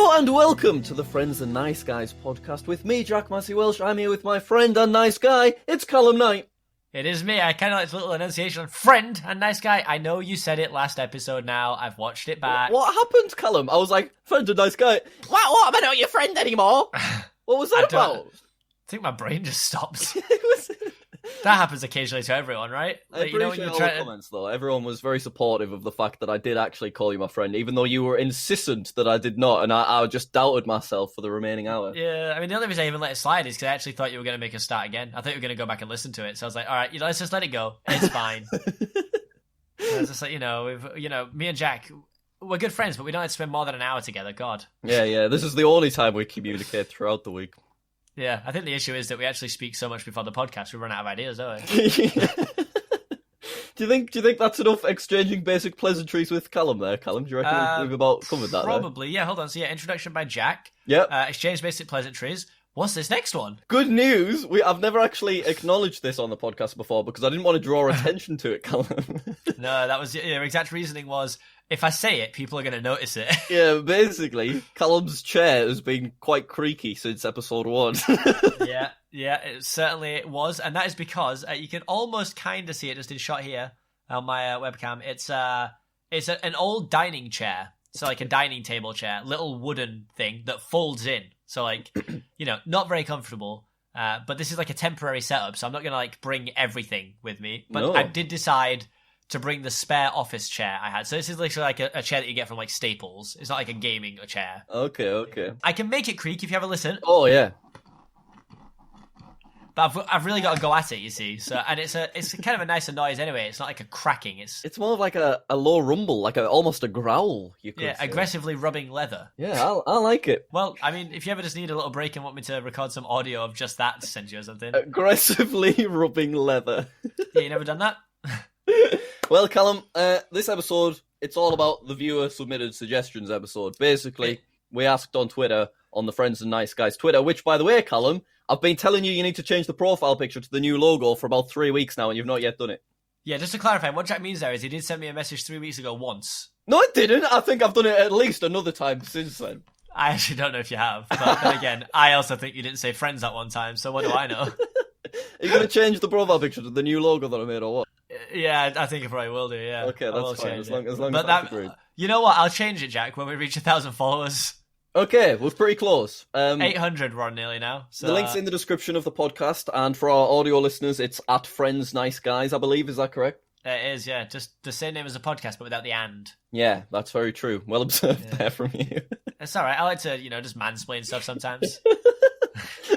Hello and welcome to the Friends and Nice Guys podcast with me, Jack Massey Welsh. I'm here with my friend and nice guy, it's Callum Knight. It is me. I kind of like the little enunciation. Friend and nice guy. I know you said it last episode now. I've watched it back. What happened, Callum? I was like, friend and nice guy. What? Am I not your friend anymore? What was that about? I think my brain just stops. It was... That happens occasionally to everyone, right? I appreciate all the comments, though. Everyone was very supportive of the fact that I did actually call you my friend, even though you were insistent that I did not, and I just doubted myself for the remaining hour. Yeah, I mean, the only reason I even let it slide is because I actually thought you were going to make us start again. I thought you were going to go back and listen to it, so I was like, all right, let's just let it go. It's fine. I was just like, me and Jack, we're good friends, but we don't have to spend more than an hour together. God. Yeah. This is the only time we communicate throughout the week. Yeah, I think the issue is that we actually speak so much before the podcast, we run out of ideas, don't we? Do you think that's enough exchanging basic pleasantries with Callum there, Callum? Do you reckon we've about covered that? Probably, yeah. Hold on. So, introduction by Jack. Yep. Exchange basic pleasantries. What's this next one? Good news. I've never actually acknowledged this on the podcast before because I didn't want to draw attention to it, Callum. No, that was your exact reasoning was, if I say it, people are going to notice it. Yeah, basically, Callum's chair has been quite creaky since episode 1. Yeah, it certainly was. And that is because you can almost kind of see it just in shot here on my webcam. It's an old dining chair. So like a dining table chair, little wooden thing that folds in. So like, not very comfortable. But this is like a temporary setup. So I'm not going to like bring everything with me. But No. I did decide to bring the spare office chair I had. So this is literally like a chair that you get from like Staples. It's not like a gaming chair. Okay. I can make it creak if you have a listen. Oh, yeah. But I've really got to go at it, you see. So and it's kind of a nicer noise anyway. It's not like a cracking. It's more of like a low rumble, like almost a growl, you could say. Aggressively rubbing leather. Yeah, I like it. Well, I mean, if you ever just need a little break and want me to record some audio of just that to send you or something. Aggressively rubbing leather. Yeah, you never done that? Well, Callum, this episode, it's all about the viewer-submitted suggestions episode. Basically, we asked on Twitter, on the Friends and Nice Guys Twitter, which, by the way, Callum, I've been telling you need to change the profile picture to the new logo for about 3 weeks now, and you've not yet done it. Yeah, just to clarify, what Jack means there is he did send me a message 3 weeks ago once. No, I didn't. I think I've done it at least another time since then. I actually don't know if you have, but then again, I also think you didn't say friends at one time, so what do I know? Are you going to change the profile picture to the new logo that I made, or what? Yeah, I think I probably will do, yeah. Okay, that's fine, as long as but that's agreed. You know what, I'll change it, Jack, when we reach 1,000 followers. Okay, we're pretty close. 800 we're on nearly now. So, the link's in the description of the podcast, and for our audio listeners, it's at Friends Nice Guys, I believe. Is that correct? It is, yeah. Just the same name as the podcast, but without the and. Yeah, that's very true. Well observed there from you. It's all right. I like to, just mansplain stuff sometimes.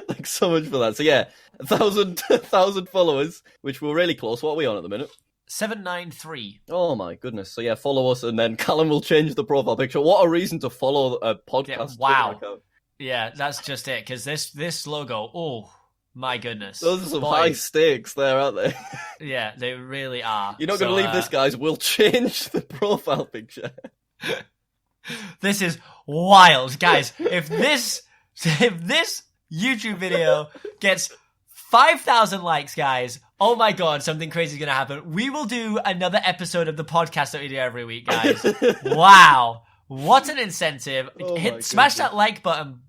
Thanks so much for that. So yeah, 1,000 followers, which we're really close. What are we on at the minute? 793. Oh my goodness. So yeah, follow us and then Callum will change the profile picture. What a reason to follow a podcast. Yeah, wow. Yeah, that's just it. Because this logo, oh my goodness. Those are some high stakes there, aren't they? Yeah, they really are. You're not going to leave this, guys. We'll change the profile picture. This is wild. Guys, if this YouTube video gets 5,000 likes, guys, oh my god, something crazy is going to happen. We will do another episode of the podcast that we do every week, guys. Wow. What an incentive. Smash that like button,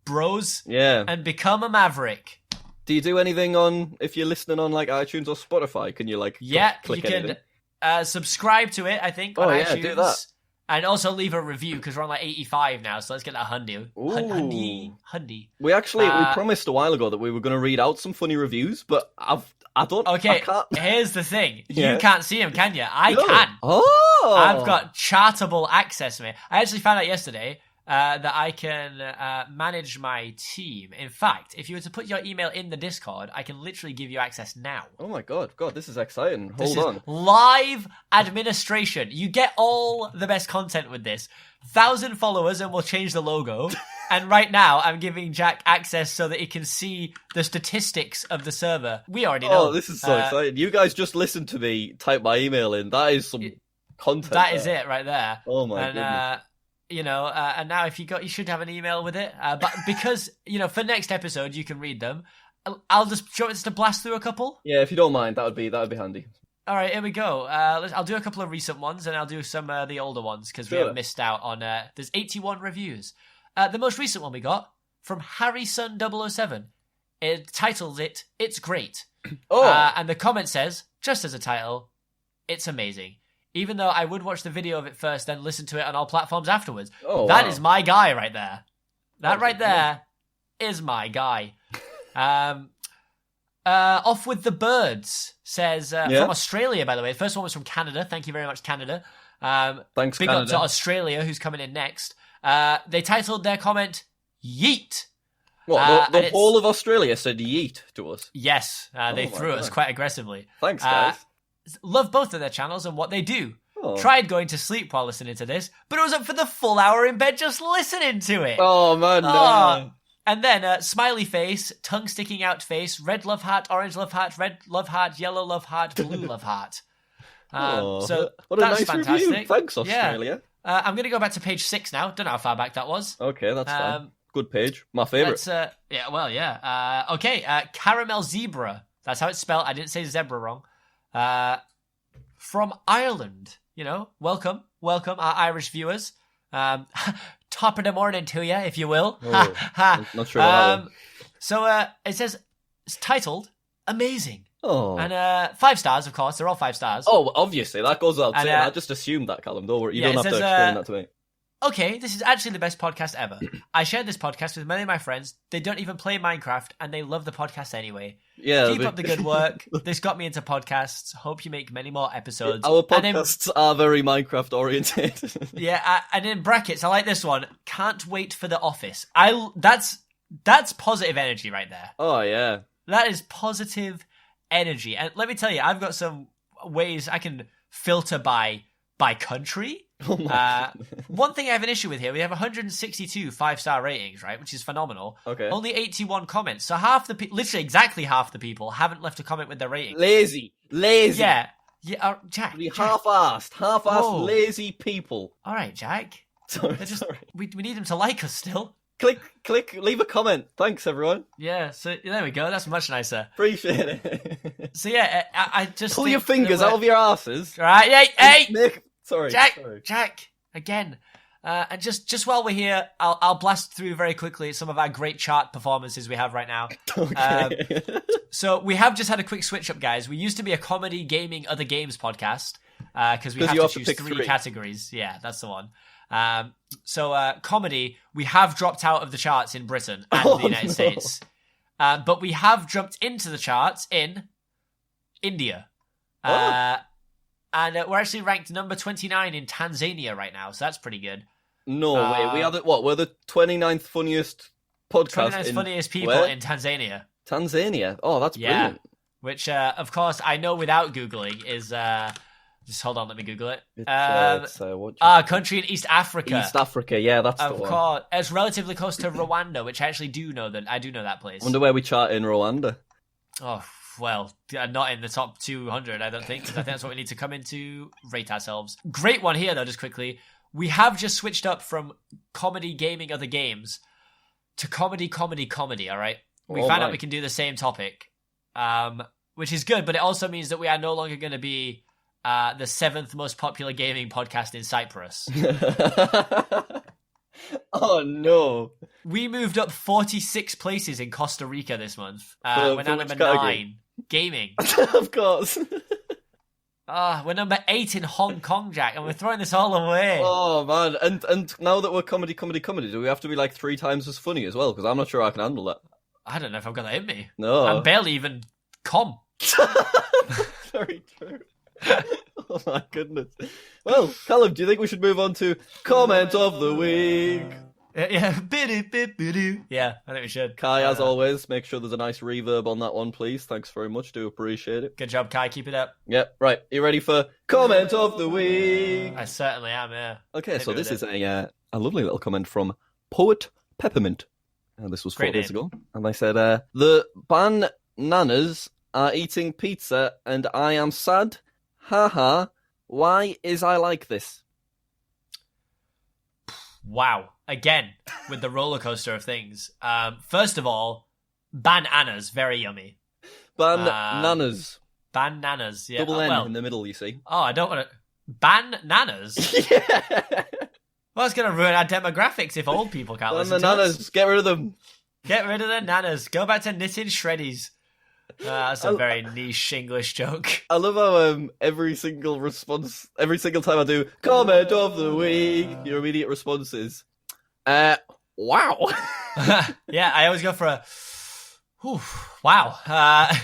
bros. Yeah. And become a maverick. Do you do anything if you're listening on like iTunes or Spotify? Can you click you anything? Can subscribe to it, I think, on iTunes. Do that. And also leave a review, because we're on like 85 now, so let's get that hundy. Hundy. We promised a while ago that we were going to read out some funny reviews, but I can't. Here's the thing. You can't see them, can you? I can. Oh! I've got chartable access to me. I actually found out yesterday that I can manage my team. In fact, if you were to put your email in the Discord, I can literally give you access now. Oh my god, this is exciting. Hold on. Live administration. You get all the best content with this. 1,000 followers and we'll change the logo. And right now, I'm giving Jack access so that he can see the statistics of the server. We already know. Oh, this is so exciting. You guys just listened to me type my email in. That is some content. That is it right there. Oh my goodness. And now if you should have an email with it. But because, for next episode, you can read them. I'll just show it to blast through a couple. Yeah, if you don't mind, that would be handy. All right, here we go. I'll do a couple of recent ones, and I'll do some of the older ones, because we have missed out on... there's 81 reviews. The most recent one we got from HarrySun007. It titles it, "It's Great." Oh, And the comment says, just as a title, "It's amazing. Even though I would watch the video of it first, then listen to it on all platforms afterwards." That is my guy right there. That right there is my guy. Off with the birds says from Australia, by the way. The first one was from Canada. Thank you very much, Canada. Thanks, big Canada. up to Australia, who's coming in next. They titled their comment "Yeet." What, the whole of Australia said yeet to us? Yes, they threw at us quite aggressively. Thanks, guys. Love both of their channels and what they do. Oh. Tried going to sleep while listening to this, but it was up for the full hour in bed just listening to it. Oh, man, no. And then smiley face, tongue sticking out face, red love heart, orange love heart, red love heart, yellow love heart, blue love heart. So what a that's nice fantastic. review. Thanks, Australia. Yeah. I'm going to go back to page 6 now. Don't know how far back that was. Okay, that's fine. Good page. My favourite. Okay, Caramel Zebra. That's how it's spelled. I didn't say zebra wrong. From Ireland. You know, welcome, our Irish viewers. Top of the morning to you, if you will. Not sure what So it says, it's titled "Amazing." Oh. And 5 stars, of course. They're all 5 stars. Oh, obviously. That goes without And, saying. I just assumed that, Callum. Don't worry. You don't have to says, explain that to me. Okay, this is actually the best podcast ever. I shared this podcast with many of my friends. They don't even play Minecraft, and they love the podcast anyway. Yeah, Keep up the good work. This got me into podcasts. Hope you make many more episodes. Our podcasts are very Minecraft oriented. And in brackets, I like this one. Can't wait for The Office. That's positive energy right there. Oh, yeah. That is positive energy. And let me tell you, I've got some ways I can filter by country. Oh my one thing I have an issue with here, we have 162 5-star ratings, right, which is phenomenal. Okay. Only 81 comments. So literally exactly half the people haven't left a comment with their rating. Lazy. Yeah, Jack. Half-assed, lazy people. All right, Jack. Sorry. We need them to like us still. Click, leave a comment. Thanks, everyone. Yeah, so there we go. That's much nicer. Appreciate it. So yeah, I just pull your fingers out of your asses. All right, hey! Sorry, Jack, again. And just while we're here, I'll blast through very quickly some of our great chart performances we have right now. Okay. So we have just had a quick switch up, guys. We used to be a comedy, gaming, other games podcast because we have to choose 3 categories. Yeah, that's the one. So comedy, we have dropped out of the charts in Britain and the United States. But we have jumped into the charts in India. And we're actually ranked number 29 in Tanzania right now, so that's pretty good. No way. We are we're the 29th funniest podcast 29th funniest people in Tanzania. Tanzania. Oh, that's brilliant. Which, of course, I know without Googling is... just hold on, let me Google it. Country in East Africa. East Africa, yeah, that's the one. Of course. It's relatively close to Rwanda, which I actually do know that place. I wonder where we chart in Rwanda. Oh, well, not in the top 200, I don't think, because I think that's what we need to come in to rate ourselves. Great one here, though, just quickly. We have just switched up from comedy, gaming, other games to comedy, all right? We found out we can do the same topic, which is good, but it also means that we are no longer going to be the 7th most popular gaming podcast in Cyprus. Oh, no. We moved up 46 places in Costa Rica this month. We're now number 9. Gaming. Of course. We're number 8 in Hong Kong, Jack, and we're throwing this all away. Oh, man. And now that we're comedy, do we have to be like 3 times as funny as well? Because I'm not sure I can handle that. I don't know if I've got that in me. No. I'm barely even com. Very true. Oh, my goodness. Well, Callum, do you think we should move on to Comment of the Week? Yeah, yeah, I think we should. Kai, as always, make sure there's a nice reverb on that one, please. Thanks very much. Do appreciate it. Good job, Kai. Keep it up. Yep, right. You ready for Comment of the Week? I certainly am, yeah. Okay, so this is a lovely little comment from Poet Peppermint. This was 4 days ago. And they said, the bananas are eating pizza and I am sad. Haha. Why is I like this? Wow. Again, with the roller coaster of things. First of all, bananas, very yummy. Bananas. Bananas, yeah. Double N in the middle, you see. Oh, I don't want to... Bananas? Yeah. Well, it's going to ruin our demographics if old people can't And listen the to nanas, us. get rid of them. Get rid of the nanas. Go back to knitting shreddies. That's a very niche English joke. I love how every single time I do comment of the week, your immediate response is, wow. Yeah, I always go for a, whew, wow. I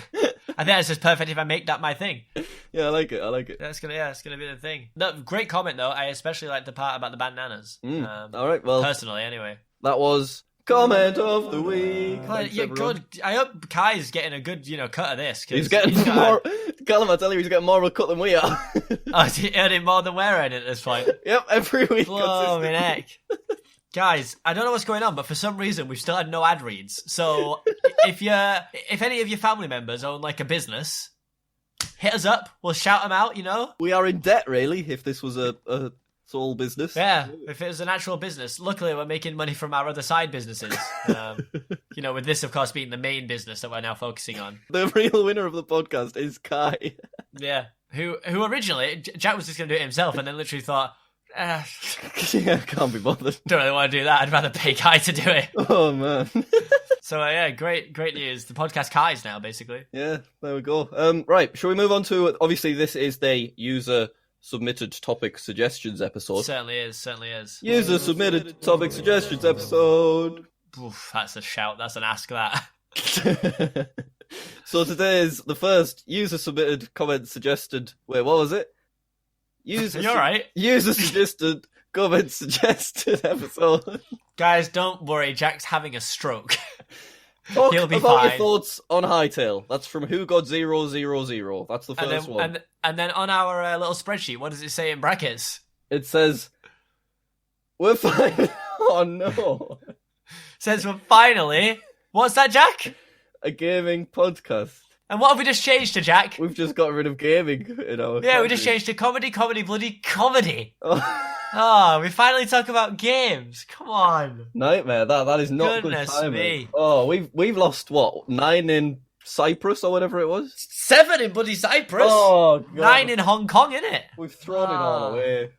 think that's just perfect if I make that my thing. Yeah, I like it. It's gonna be the thing. No, great comment though. I especially like the part about the bananas. All right, well, Personally, anyway. that was comment of the week. Well, Thanks, yeah, everyone. good. I hope Kai's getting a good, cut of this. 'Cause He's getting got more. Callum, I tell you, he's getting more of a cut than we are. Oh, is he earning more than we're earning at this point? Yep, every week. Whoa, consistently. heck. Guys, I don't know what's going on, but for some reason we've still had no ad reads. So if any of your family members own like a business, hit us up. We'll shout them out. We are in debt, really. If this was a sole business, Yeah, if it was an actual business. Luckily, we're making money from our other side businesses. With this, of course, being the main business that we're now focusing on. the real winner of the podcast is Kai. Yeah, who originally Jack was just going to do it himself, and then literally thought, Yeah, can't be bothered. don't really want to do that. I'd rather pay Kai to do it. Oh man. So yeah, great news. The podcast Kai's now, basically. Yeah, there we go. Right, shall we move on to? Obviously, this is the user submitted topic suggestions episode. Certainly is. User submitted topic suggestions episode. Oof, that's a shout. That's an ask that. So today is the first user submitted comment suggested. Wait, what was it? User You're right. User suggested comment suggested episode. Guys, don't worry. Jack's having a stroke. Talk He'll be about your fine. thoughts on Hightail. That's from Who Got 000. That's the first one. And then on our little spreadsheet, what does it say in brackets? It says, "We're fine." Oh no! Says we're finally. What's that, Jack? A gaming podcast. And what have we just changed to, Jack? We've just got rid of gaming in our. Yeah, we just country. changed to comedy, bloody comedy. Oh, Oh, we finally talk about games. Come on. nightmare! That is not Goodness good timing. me. Oh, we've lost what 9 in Cyprus or whatever it was. 7 in bloody Cyprus. Oh, God. 9 in Hong Kong, innit? We've thrown it all Oh. away.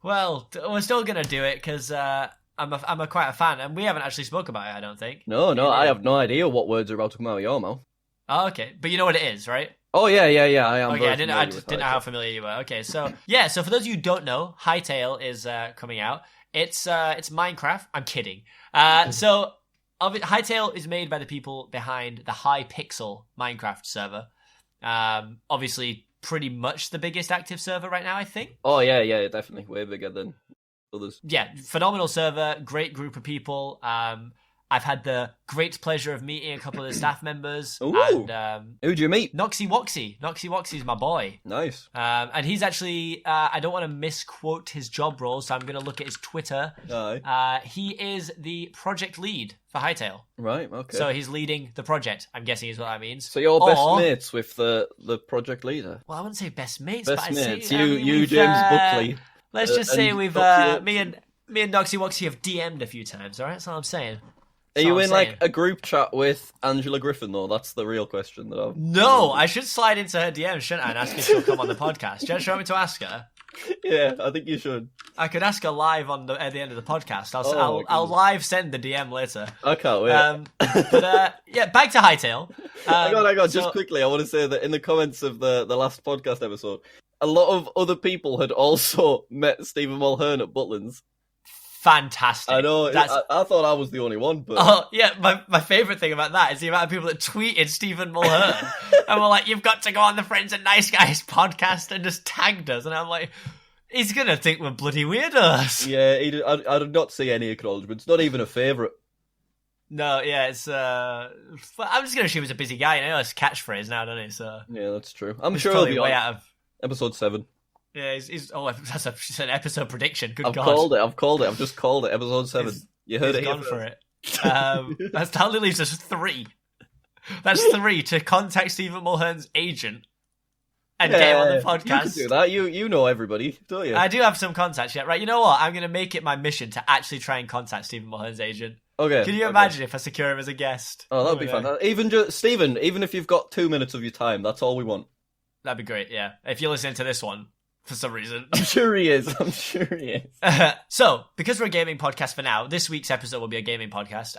Well, we're still gonna do it because I'm quite a fan, and we haven't actually spoke about it. I don't think. No, I have no idea what words are about to come out of your mouth. Oh, okay, but you know what it is, right? Oh yeah. I am. Okay, very I didn't familiar with know how Hightail. familiar you were. Okay, so yeah, so for those of you who don't know, Hightail is coming out. It's Minecraft. I'm kidding. So Hightail is made by the people behind the Hypixel Minecraft server. Obviously, pretty much the biggest active server right now, I think. Oh yeah, definitely way bigger than others. Yeah, phenomenal server, great group of people. I've had the great pleasure of meeting a couple of the staff members. Ooh. And Who'd you meet? Noxy Woxy is my boy. Nice. And he's actually, I don't want to misquote his job role, so I'm going to look at his Twitter. Aye. He is the project lead for Hightail. Right. Okay. So he's leading the project, I'm guessing is what that means. So you're best Or- mates with the project leader. Well, I wouldn't say best mates, Best but I'd mates. say... You, we've, James Buckley. Let's just say and we've, Noxy me and Noxy Woxy have DM'd a few times, alright? That's all I'm saying. Are you in like a group chat with Angela Griffin though? That's the real question that I've. No, I should slide into her DM, shouldn't I, and ask if she'll come on the podcast. Do you want me to ask her? Yeah, I think you should. I could ask her live at the end of the podcast. Oh, my I'll goodness. live send the DM later. I can't wait. Yeah, back to Hightail. Hang on. so- Just quickly, I want to say that in the comments of the last podcast episode, a lot of other people had also met Stephen Mulhern at Butlins. Fantastic. I know. That's I thought I was the only one, but Oh, yeah, my favourite thing about that is the amount of people that tweeted Stephen Mulhern and were like, you've got to go on the Friends and Nice Guys podcast and just tagged us. And I'm like, he's going to think we're bloody weirdos. yeah, I did not see any acknowledgements. Not even a favourite. No, yeah, it's... I'm just going to assume he's a busy guy. You know, it's catchphrase now, doesn't he? So Yeah, that's true. I'm he's sure he'll probably be way on out of... episode 7. Yeah, that's an episode prediction. Good I've God. called it. I've just called it. Episode 7. He's- You heard He's it here gone first. for it. That only leaves us 3. That's 3 to contact Stephen Mulhern's agent and get him on the You podcast. can do that. You know everybody, don't you? I do have some contacts yet, right? You know what? I'm going to make it my mission to actually try and contact Stephen Mulhern's agent. Okay. Can you okay. imagine if I secure him as a guest? Oh, that'd be my God. fantastic. Even just Stephen, even if you've got 2 minutes of your time, that's all we want. That'd be great, yeah. If you're listening to this one, for some reason. I'm sure he is. I'm sure he is. So, because we're a gaming podcast for now, this week's episode will be a gaming podcast.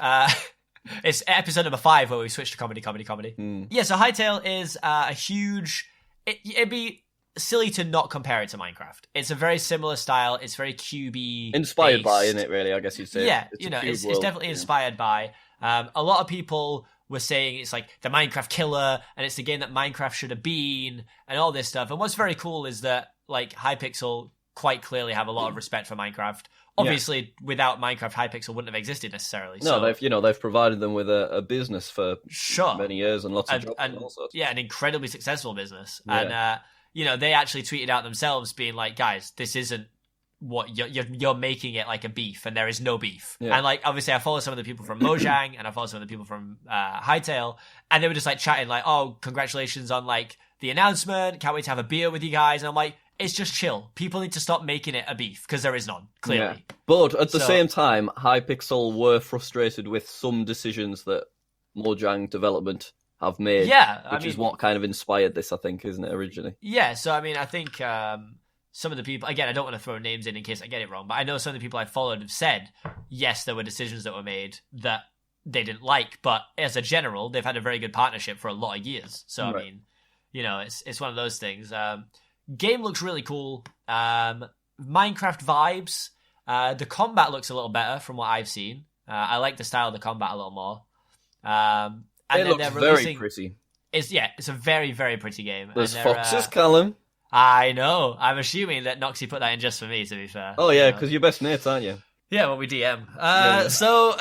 It's episode number 5 where we switch to comedy. Yeah, so Hytale is a huge... It'd be silly to not compare it to Minecraft. It's a very similar style. It's very cubey. Inspired by, isn't it, really? I guess you'd say. Yeah, it's definitely inspired by. A lot of people were saying it's like the Minecraft killer, and it's the game that Minecraft should have been, and all this stuff. And what's very cool is that, like, Hypixel quite clearly have a lot of respect for Minecraft. Obviously, without Minecraft, Hypixel wouldn't have existed necessarily. No, so, they've provided them with a business for many years and lots of jobs and all sorts. Yeah, an incredibly successful business. Yeah. And they actually tweeted out themselves, being like, "Guys, this isn't what you're making it like a beef, and there is no beef." Yeah. And like, obviously, I follow some of the people from Mojang, and I follow some of the people from Hytale, and they were just like chatting, like, "Oh, congratulations on like the announcement! Can't wait to have a beer with you guys." And I'm like, it's just chill. People need to stop making it a beef, because there is none, clearly. Yeah. But at the same time, Hypixel were frustrated with some decisions that Mojang development have made. Yeah, which is what kind of inspired this, I think, isn't it, originally? Yeah, so I mean, I think some of the people, again, I don't want to throw names in case I get it wrong, but I know some of the people I followed have said, yes, there were decisions that were made that they didn't like, but as a general, they've had a very good partnership for a lot of years. So, I mean, it's one of those things. Game looks really cool. Minecraft vibes. The combat looks a little better from what I've seen. I like the style of the combat a little more. And it looks very pretty. It's a very, very pretty game. There's foxes, Callum. I know. I'm assuming that Noxie put that in just for me, to be fair. Oh, yeah, because you're best mates, aren't you? Yeah, well, we DM. So,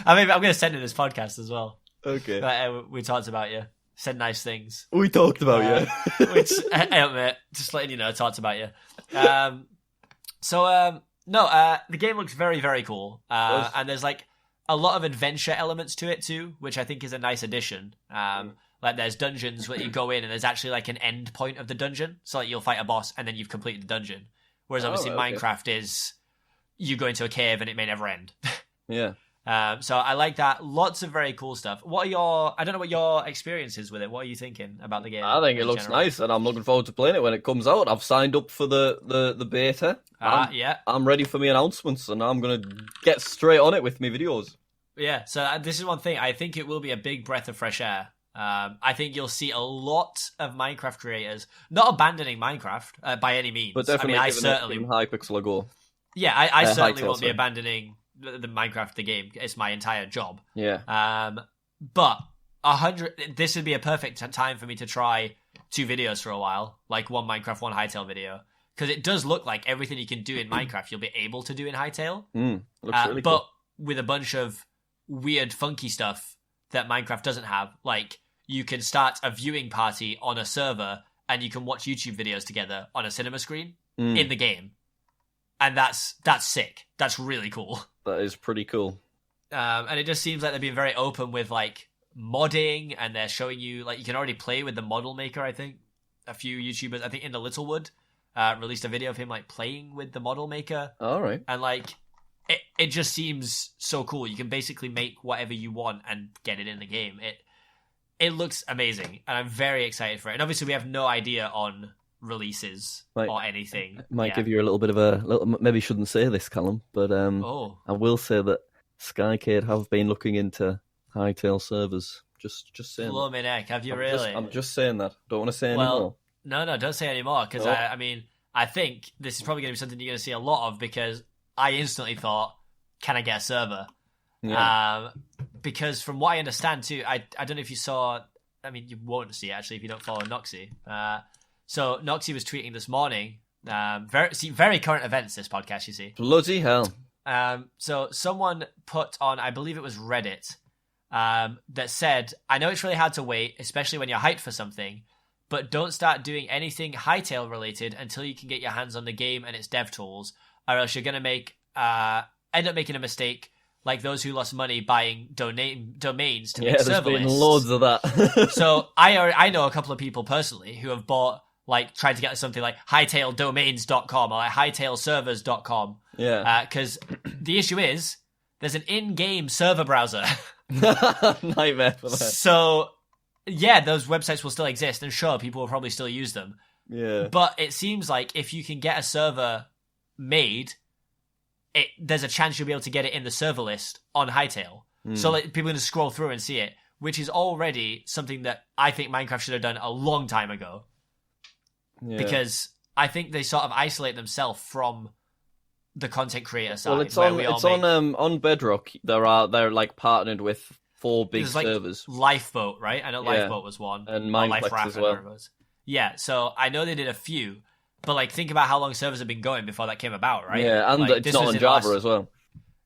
I mean, I'm going to send in this podcast as well. Okay. We talked about you. Said nice things. We talked about you. Which, mate, just letting you know, I talked about you. The game looks very, very cool. And there's, like, a lot of adventure elements to it, too, which I think is a nice addition. Like, there's dungeons where you go in and there's actually, like, an end point of the dungeon. So, like, you'll fight a boss and then you've completed the dungeon. Whereas, obviously, Minecraft is you go into a cave and it may never end. Yeah. So I like that. Lots of very cool stuff. I don't know what your experience is with it. What are you thinking about the game? I think it looks nice, and I'm looking forward to playing it when it comes out. I've signed up for the beta. Yeah. I'm ready for my announcements, and I'm going to get straight on it with my videos. Yeah, so this is one thing. I think it will be a big breath of fresh air. I think you'll see a lot of Minecraft creators not abandoning Minecraft by any means. But definitely giving Hypixel a go. Yeah, I certainly won't be abandoning the Minecraft the game. It's my entire job. Yeah. But 100. This would be a perfect time for me to try 2 videos for a while, like one Minecraft, one Hytale video, because it does look like everything you can do in Minecraft you'll be able to do in Hytale. Looks really but cool. With a bunch of weird, funky stuff that Minecraft doesn't have, like you can start a viewing party on a server and you can watch YouTube videos together on a cinema screen in the game. And that's sick. That's really cool. That is pretty cool. And it just seems like they're being very open with like modding, and they're showing you like you can already play with the model maker. I think a few YouTubers, I think in the Littlewood, released a video of him like playing with the model maker. All right. And like it just seems so cool. You can basically make whatever you want and get it in the game. It looks amazing, and I'm very excited for it. And obviously, we have no idea on releases or anything. Might give you a little bit of maybe shouldn't say this, Callum, but I will say that Skycade have been looking into Hytale servers. Just saying. Blow me neck, have you really? I'm just saying that. Don't want to say anymore. No, don't say anymore, because I mean, I think this is probably going to be something you're going to see a lot of, because I instantly thought, can I get a server? Yeah. Because from what I understand too, I don't know if you saw, I mean, you won't see it actually if you don't follow Noxie. So Noxie was tweeting this morning, very current events, this podcast, you see. Bloody hell. So someone put on, I believe it was Reddit, that said, I know it's really hard to wait, especially when you're hyped for something, but don't start doing anything Hytale related until you can get your hands on the game and its dev tools, or else you're going to end up making a mistake like those who lost money buying domains to make server lists. Yeah, there's been loads of that. So I know a couple of people personally who have bought, like, tried to get something like hightaildomains.com or like hightailservers.com. Yeah. Because the issue is, there's an in-game server browser. Nightmare for that. So, yeah, those websites will still exist, and sure, people will probably still use them. Yeah. But it seems like if you can get a server made, there's a chance you'll be able to get it in the server list on Hytale. So like, people are going to scroll through and see it, which is already something that I think Minecraft should have done a long time ago. Yeah. Because I think they sort of isolate themselves from the content creator side. Well, it's on Bedrock. They're like partnered with 4 big servers. Lifeboat, right? I know Lifeboat was one, and Mineplex as well. Yeah, so I know they did a few, but like think about how long servers have been going before that came about, right? Yeah, and like, it's not on Java as well.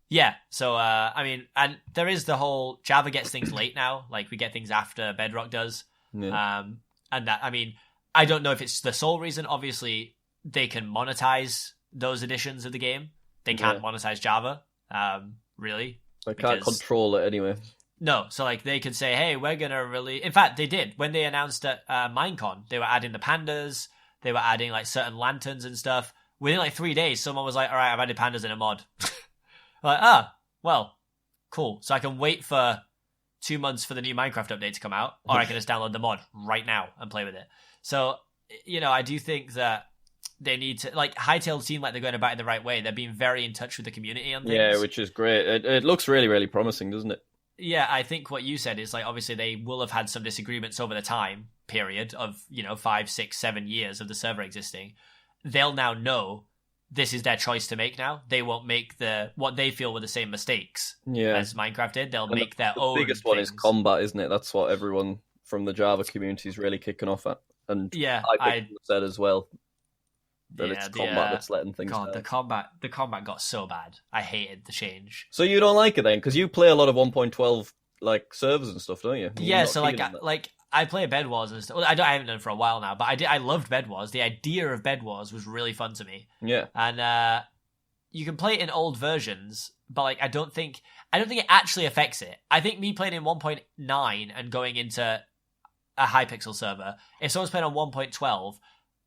Yeah, so I mean, and there is the whole Java gets things late now. Like we get things after Bedrock does. Yeah. And that, I mean, I don't know if it's the sole reason. Obviously, they can monetize those editions of the game. They can't monetize Java, really. They can't control it anyway. No, so like they could say, hey, we're gonna really. In fact, they did when they announced at Minecon. They were adding the pandas. They were adding like certain lanterns and stuff. Within like 3 days, someone was like, all right, I've added pandas in a mod. Like, well, cool. So I can wait for 2 months for the new Minecraft update to come out, or I can just download the mod right now and play with it. So, you know, I do think that they need to, like, Hytale seem like they're going about it the right way. They're being very in touch with the community on things. Yeah, which is great. It looks really, really promising, doesn't it? Yeah, I think what you said is, like, obviously they will have had some disagreements over the time period of, 5, 6, 7 years of the server existing. They'll now know this is their choice to make now. They won't make what they feel were the same mistakes as Minecraft did. They'll make their own. The biggest one is combat, isn't it? That's what everyone from the Java community is really kicking off at. And I said as well that it's combat that's letting things down. The combat got so bad. I hated the change. So you don't like it then? Because you play a lot of 1.12 like servers and stuff, don't you? Yeah, so I play Bed Wars and stuff. Well, I haven't done it for a while now, but I loved Bed Wars. The idea of Bed Wars was really fun to me. Yeah. And you can play it in old versions, but like I don't think it actually affects it. I think me playing in 1.9 and going into a Hypixel server, if someone's playing on 1.12,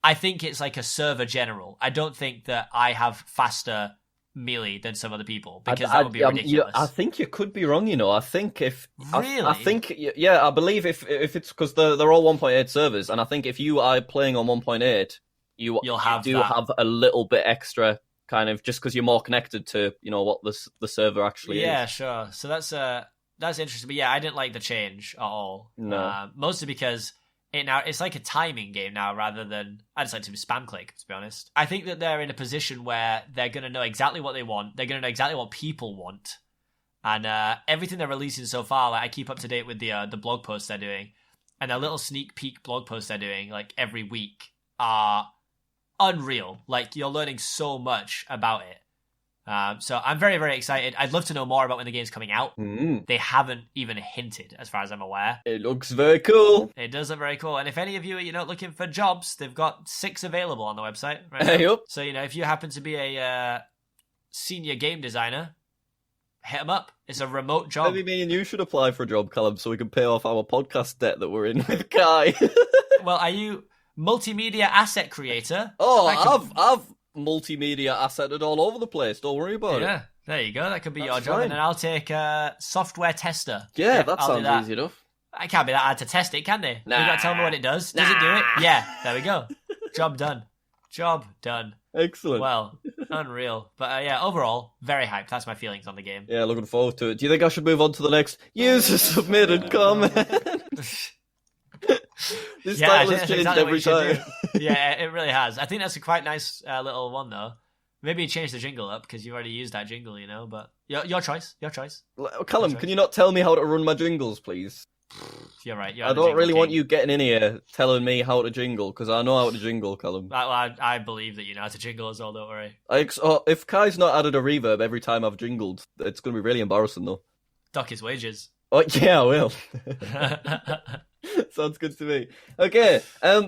I think it's like a server general. I don't think that I have faster melee than some other people, because that would be ridiculous. I think you could be wrong. I think really, I think I believe if it's because they're all 1.8 servers, and I think if you are playing on 1.8, you'll have a little bit extra kind of, just because you're more connected to what the server actually is. Yeah, sure. So that's interesting. But yeah, I didn't like the change at all. No, mostly because it's like a timing game now rather than, I just like to spam click, to be honest. I think that they're in a position where they're going to know exactly what they want. They're going to know exactly what people want. And everything they're releasing so far, like I keep up to date with the blog posts they're doing. And their little sneak peek blog posts they're doing like every week are unreal. Like you're learning so much about it. So I'm very, very excited. I'd love to know more about when the game's coming out. They haven't even hinted, as far as I'm aware. It looks very cool. It does look very cool. And if any of you are, looking for jobs, they've got 6 available on the website right now. Yep. So, if you happen to be a senior game designer, hit them up. It's a remote job. Maybe me and you should apply for a job, Callum, so we can pay off our podcast debt that we're in with Kai. Well, are you multimedia asset creator? Oh, I've multimedia assetted all over the place. Don't worry about it. Yeah, there you go. That could be your job. And then I'll take software tester. Yeah, that sounds easy enough. I can't be that hard to test it, can they? Nah. You got to tell me what it does. Does it do it? Yeah, there we go. Job done. Job done. Excellent. Well, unreal. But yeah, overall, very hyped. That's my feelings on the game. Yeah, looking forward to it. Do you think I should move on to the next user submitted comment? This title has changed every time. Yeah, it really has. I think that's a quite nice little one, though. Maybe change the jingle up, because you've already used that jingle, but your choice. Callum, can you not tell me how to run my jingles, please? You're right. I don't really want you getting in here telling me how to jingle, because I know how to jingle, Callum. I believe that you know how to jingle as well, don't worry. If Kai's not added a reverb every time I've jingled, it's going to be really embarrassing, though. Dock his wages. Oh, yeah, I will. Sounds good to me. Okay,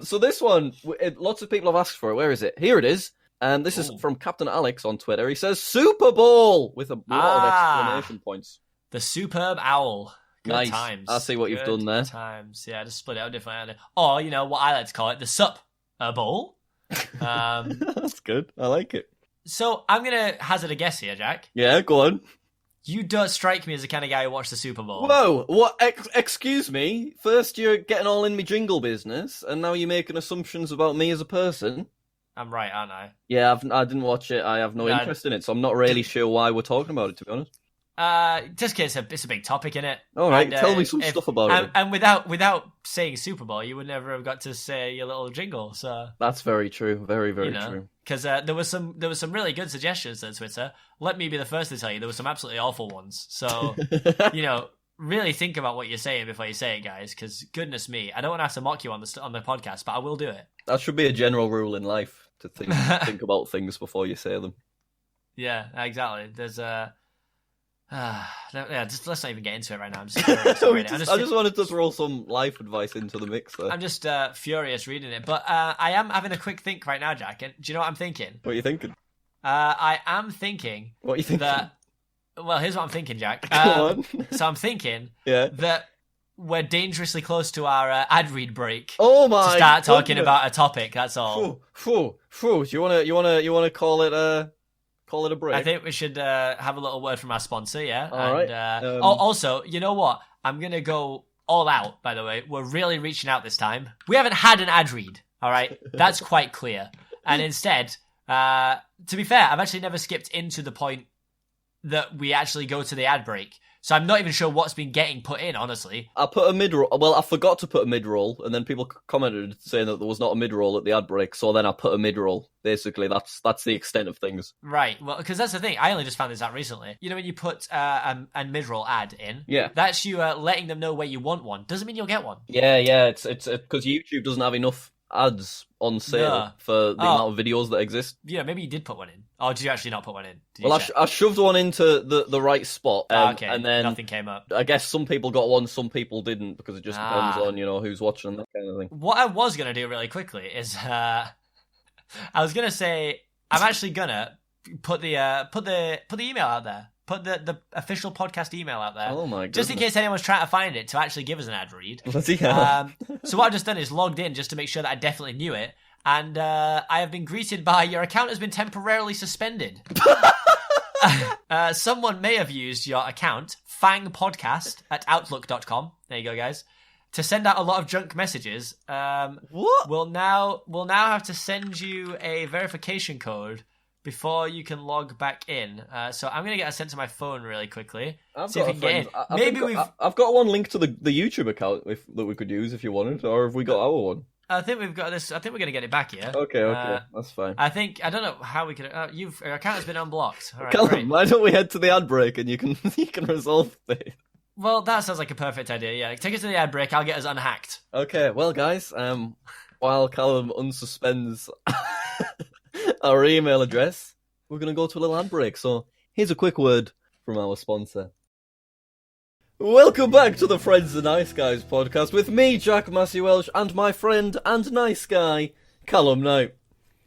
so this one, lots of people have asked for it. Where is it? Here it is. And this is from Captain Alex on Twitter. He says, Super Bowl! With a lot of exclamation points. The superb owl. Good nice. Times. I see what you've done there. Times. Yeah, just split it out differently. Or, what I like to call it, the sup bowl. That's good. I like it. So, I'm going to hazard a guess here, Jack. Yeah, go on. You don't strike me as the kind of guy who watched the Super Bowl. Whoa, what? Excuse me? First you're getting all in me jingle business, and now you're making assumptions about me as a person? I'm right, aren't I? Yeah, I didn't watch it. I have no interest in it, so I'm not really sure why we're talking about it, to be honest. Just because it's a big topic, innit? All right, tell me some stuff about it. And without saying Super Bowl, you would never have got to say your little jingle. So that's very true. Very, very true. Because there was some really good suggestions on Twitter. Let me be the first to tell you there were some absolutely awful ones. So really think about what you're saying before you say it, guys. Because goodness me, I don't want to have to mock you on the podcast, but I will do it. That should be a general rule in life, to think about things before you say them. Yeah, exactly. There's let's not even get into it right now. I'm just furious. I just wanted to throw some life advice into the mix there. I'm just furious reading it. But I am having a quick think right now, Jack. And do you know what I'm thinking? What are you thinking? I am thinking... What are you thinking? Well, here's what I'm thinking, Jack. Go on. So I'm thinking yeah. that we're dangerously close to our ad read break. Oh my! To start talking about a topic. That's all. Do you wanna call it a break? I think we should have a little word from our sponsor. Yeah. All right. Also, you know what? I'm gonna go all out. By the way, we're really reaching out this time. We haven't had an ad read. All right, that's quite clear. And instead, to be fair, I've actually never skipped into the point that we actually go to the ad break. So I'm not even sure what's been getting put in, honestly. I put a mid-roll. Well, I forgot to put a mid-roll, and then people commented saying that there was not a mid-roll at the ad break, so then I put a mid-roll. Basically, that's the extent of things. Right, well, because that's the thing. I only just found this out recently. You know when you put a mid-roll ad in? Yeah. That's you letting them know where you want one. Doesn't mean you'll get one. Yeah, it's because YouTube doesn't have enough ads on sale for the amount of videos that exist. Yeah, maybe you did put one in. Oh, did you actually not put one in? Well, I shoved one into the right spot. Okay, and then nothing came up. I guess some people got one, some people didn't, because it just depends on who's watching and that kind of thing. What I was gonna do really quickly is I was gonna say I'm actually gonna put the email out there. Put the official podcast email out there. Oh my god! Just in case anyone's trying to find it to actually give us an ad read. Yeah. So what I've just done is logged in just to make sure that I definitely knew it. And I have been greeted by, your account has been temporarily suspended. Someone may have used your account, fangpodcast@outlook.com. There you go, guys. To send out a lot of junk messages. What? We'll now have to send you a verification code before you can log back in. So I'm going to get a sent to my phone really quickly. See if we can get in. I've got one link to the YouTube account that we could use if you wanted, or have we got our one? I think we've got this. I think we're going to get it back here. Okay, that's fine. I don't know how we could. Your account has been unblocked. All right, Callum, why don't we head to the ad break and you can resolve it? Well, that sounds like a perfect idea. Yeah, take us to the ad break. I'll get us unhacked. Okay, well, guys, while Callum unsuspends our email address, we're going to go to a little ad break. So here's a quick word from our sponsor. Welcome back to the Friends the Nice Guys podcast with me, Jack Massey Welsh, and my friend and nice guy, Callum Knight.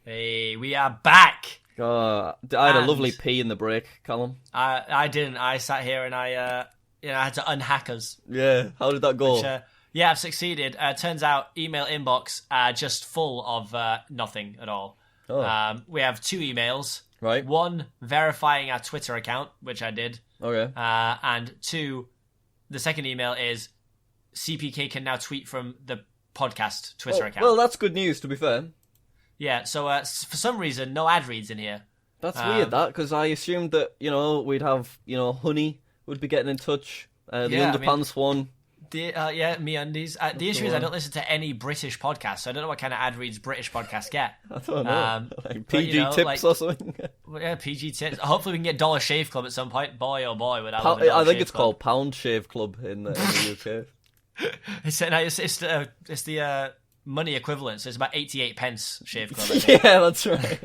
Hey, we are back. I had a lovely pee in the break, Callum. I didn't. I sat here and I had to unhack us. Yeah, how did that go? Which, yeah, I've succeeded. Turns out email inbox just full of nothing at all. Oh. We have 2 emails. Right. 1, verifying our Twitter account, which I did. Okay. And 2, the second email is CPK can now tweet from the podcast Twitter account. Well, that's good news, to be fair. Yeah, so for some reason, no ad reads in here. That's weird, because I assumed that, we'd have, Honey would be getting in touch. The Underpants one. Me undies. The issue is I don't listen to any British podcasts, so I don't know what kind of ad reads British podcasts get. I don't know. Like PG tips or something? Yeah, PG tips. Hopefully we can get Dollar Shave Club at some point. Boy, oh boy, would I love I think it's called Pound Shave Club in the UK. It's the money equivalent, so it's about 88 pence Shave Club. Yeah, that's right.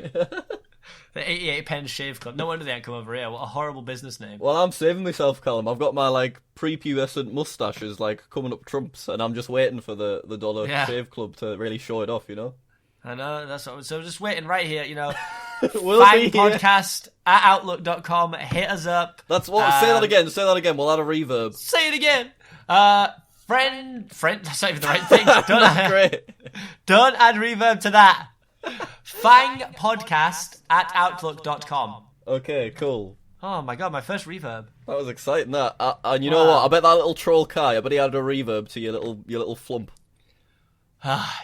The 88 pence Shave Club. No wonder they ain't come over here. What a horrible business name. Well, I'm saving myself, Callum. I've got my prepubescent mustaches coming up trumps, and I'm just waiting for the Dollar Shave Club to really show it off. I know, that's what. So just waiting right here. We'll fangpodcast@outlook.com. Hit us up. That's what. Say that again. We'll add a reverb. Say it again. Friend. That's not even the right thing. Great. Don't add reverb to that. Fangpodcast@outlook.com. Okay, cool. Oh my god, my first reverb. That was exciting. That and you know what? I bet that little troll Kai. I bet he added a reverb to your little flump.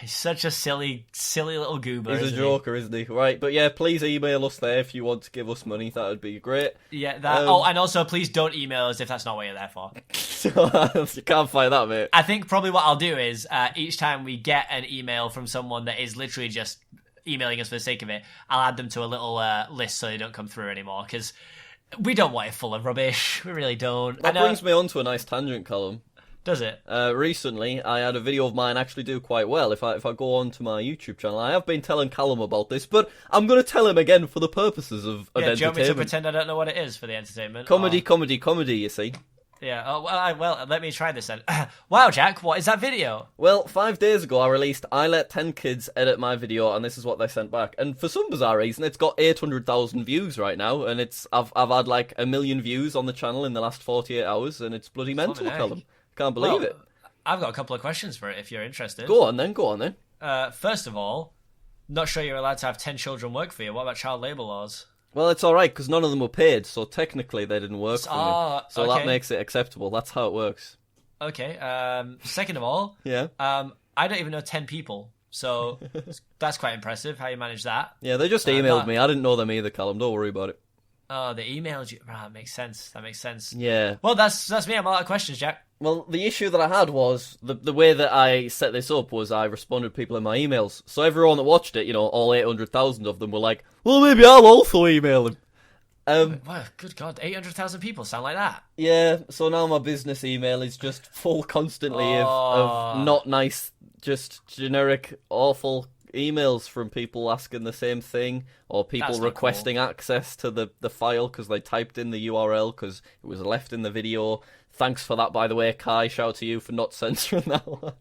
He's such a silly little goober. He's a joker, isn't he? Right, but yeah, please email us there if you want to give us money. That would be great. Yeah, that. And also please don't email us if that's not what you're there for. You can't find that, mate. I think probably what I'll do is each time we get an email from someone that is literally just emailing us for the sake of it, I'll add them to a little list so they don't come through anymore, because we don't want it full of rubbish. We really don't. That brings me on to a nice tangent, Callum. Does it? Recently, I had a video of mine actually do quite well. If I go on to my YouTube channel, I have been telling Callum about this, but I'm going to tell him again for the purposes of entertainment. Do you want me to pretend I don't know what it is for the entertainment? Comedy, you see. Yeah, well, let me try this then. Wow, Jack, what is that video? Well, 5 days ago I released I Let 10 Kids Edit My Video, and this is what they sent back. And for some bizarre reason, it's got 800,000 views right now, and I've had like 1 million views on the channel in the last 48 hours, and it's bloody mental, Callum. Can't believe it. I've got a couple of questions for it if you're interested. Go on then. First of all, not sure you're allowed to have 10 children work for you. What about child labour laws? Well, it's alright, because none of them were paid, so technically they didn't work for me. So okay. that makes it acceptable. That's how it works. Okay. Second of all, yeah. I don't even know 10 people, so that's quite impressive how you manage that. Yeah, they just emailed me. I didn't know them either, Callum. Don't worry about it. Oh, they emailed you. Right, that makes sense. Yeah. Well, that's me. I'm out of questions, Jack. Well, the issue that I had was the way that I set this up was I responded to people in my emails. So everyone that watched it, all 800,000 of them were like, well, maybe I'll also email him. Wow, good God, 800,000 people sound like that. Yeah, so now my business email is just full constantly of not nice, just generic, awful emails from people asking the same thing, or people requesting access to the file because they typed in the URL because it was left in the video. Thanks for that, by the way, Kai. Shout out to you for not censoring that one.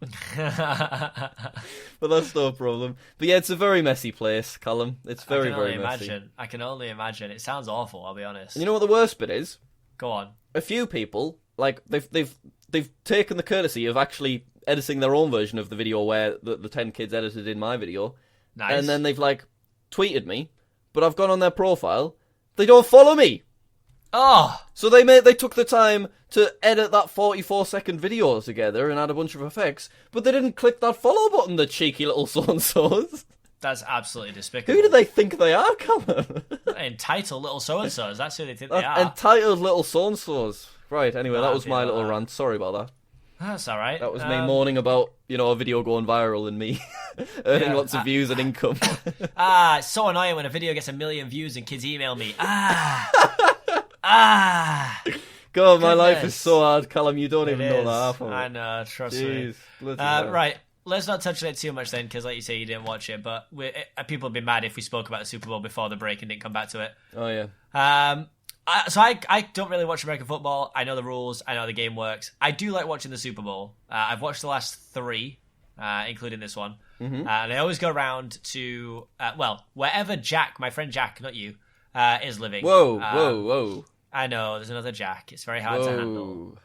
But that's no problem. But yeah, it's a very messy place, Callum. It's very messy. I can only imagine. It sounds awful, I'll be honest. And you know what the worst bit is? Go on. A few people, like, they've taken the courtesy of actually editing their own version of the video where the 10 kids edited in my video. Nice. And then they've, like, tweeted me, but I've gone on their profile. They don't follow me. Oh! So they took the time to edit that 44-second video together and add a bunch of effects, but they didn't click that follow button, the cheeky little so-and-sos. That's absolutely despicable. Who do they think they are, Callum? Entitled little so-and-sos. That's who they think they are. Entitled little so-and-sos. Right, anyway, that was my little rant. Sorry about that. That's all right. That was me moaning about, a video going viral and me earning lots of views and income. It's so annoying when a video gets 1 million views and kids email me. God, my life is so hard, Callum. You don't even know that half of it. I know, trust me. Right, let's not touch on it too much then, because like you say, you didn't watch it, but people would be mad if we spoke about the Super Bowl before the break and didn't come back to it. Oh, yeah. So I don't really watch American football. I know the rules. I know how the game works. I do like watching the Super Bowl. I've watched the last 3, including this one. Mm-hmm. And I always go around to, wherever Jack, my friend Jack, not you, is living. Whoa. I know, there's another Jack. It's very hard to handle.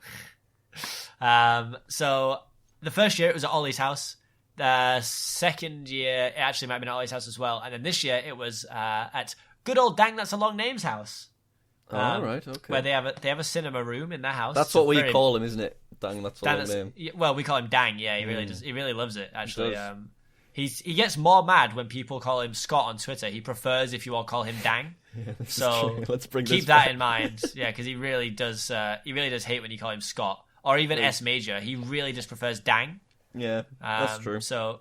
So the first year it was at Ollie's house. The second year it actually might have been at Ollie's house as well. And then this year it was at good old Dang That's a Long Name's house. Right, okay. Where they have a cinema room in their house. That's what we call him, isn't it? Dang, that's a long name. Well, we call him Dang. Yeah, he really does. He really loves it. Actually, he gets more mad when people call him Scott on Twitter. He prefers if you all call him Dang. Yeah, so let's keep that in mind. Yeah, because he really does. He really does hate when you call him Scott or even S Major. He really just prefers Dang. Yeah, that's true. So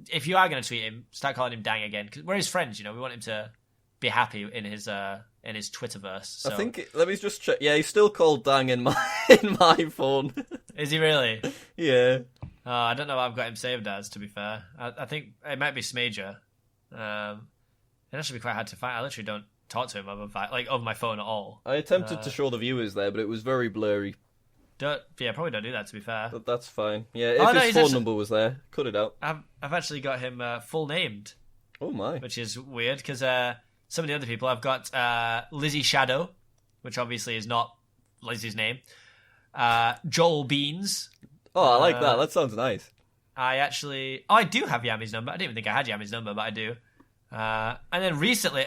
if you are going to tweet him, start calling him Dang again because we're his friends. We want him to be happy in his Twitterverse. So. I think let me just check. Yeah, he's still called Dang in my phone. Is he really? Yeah. Oh, I don't know what I've got him saved as. To be fair, I think it might be Smager. It actually be quite hard to find. I literally don't talk to him over my phone at all. I attempted to show the viewers there, but it was very blurry. Probably don't do that. To be fair, but that's fine. Yeah, if his phone number was there, cut it out. I've actually got him full named. Oh my! Which is weird because some of the other people I've got Lizzie Shadow, which obviously is not Lizzie's name. Joel Beans. Oh, I like that. That sounds nice. I do have Yami's number. I didn't even think I had Yami's number, but I do. And then recently,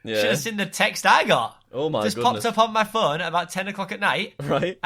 Yeah. Should have seen the text I got. Oh my Just goodness. popped up on my phone at about 10 o'clock at night. Right.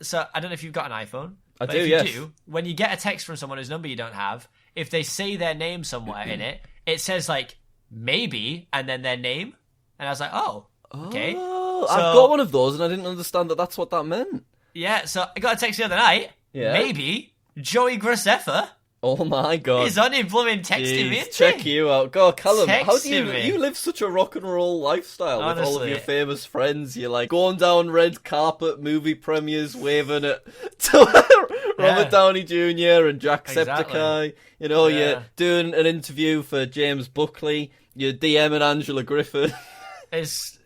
So I don't know if you've got an iPhone. I but do, if you yes. do, when you get a text from someone whose number you don't have, if they say their name somewhere in it, it says like, maybe, and then their name. And I was like, oh, okay. Oh, So- I've got one of those and I didn't understand that that's what that meant. Yeah, so I got a text the other night. Yeah. Maybe Joey Graceffa Oh my god. is on him blooming texting me. Jeez, check you out. God, Callum, how do Texting me. you live such a rock and roll lifestyle with all of Honestly. your famous friends? You're like going down red carpet movie premieres, waving at to Robert Downey Jr. and Jacksepticeye. Exactly. You know, Yeah. you're doing an interview for James Buckley. You're DMing Angela Griffin. It's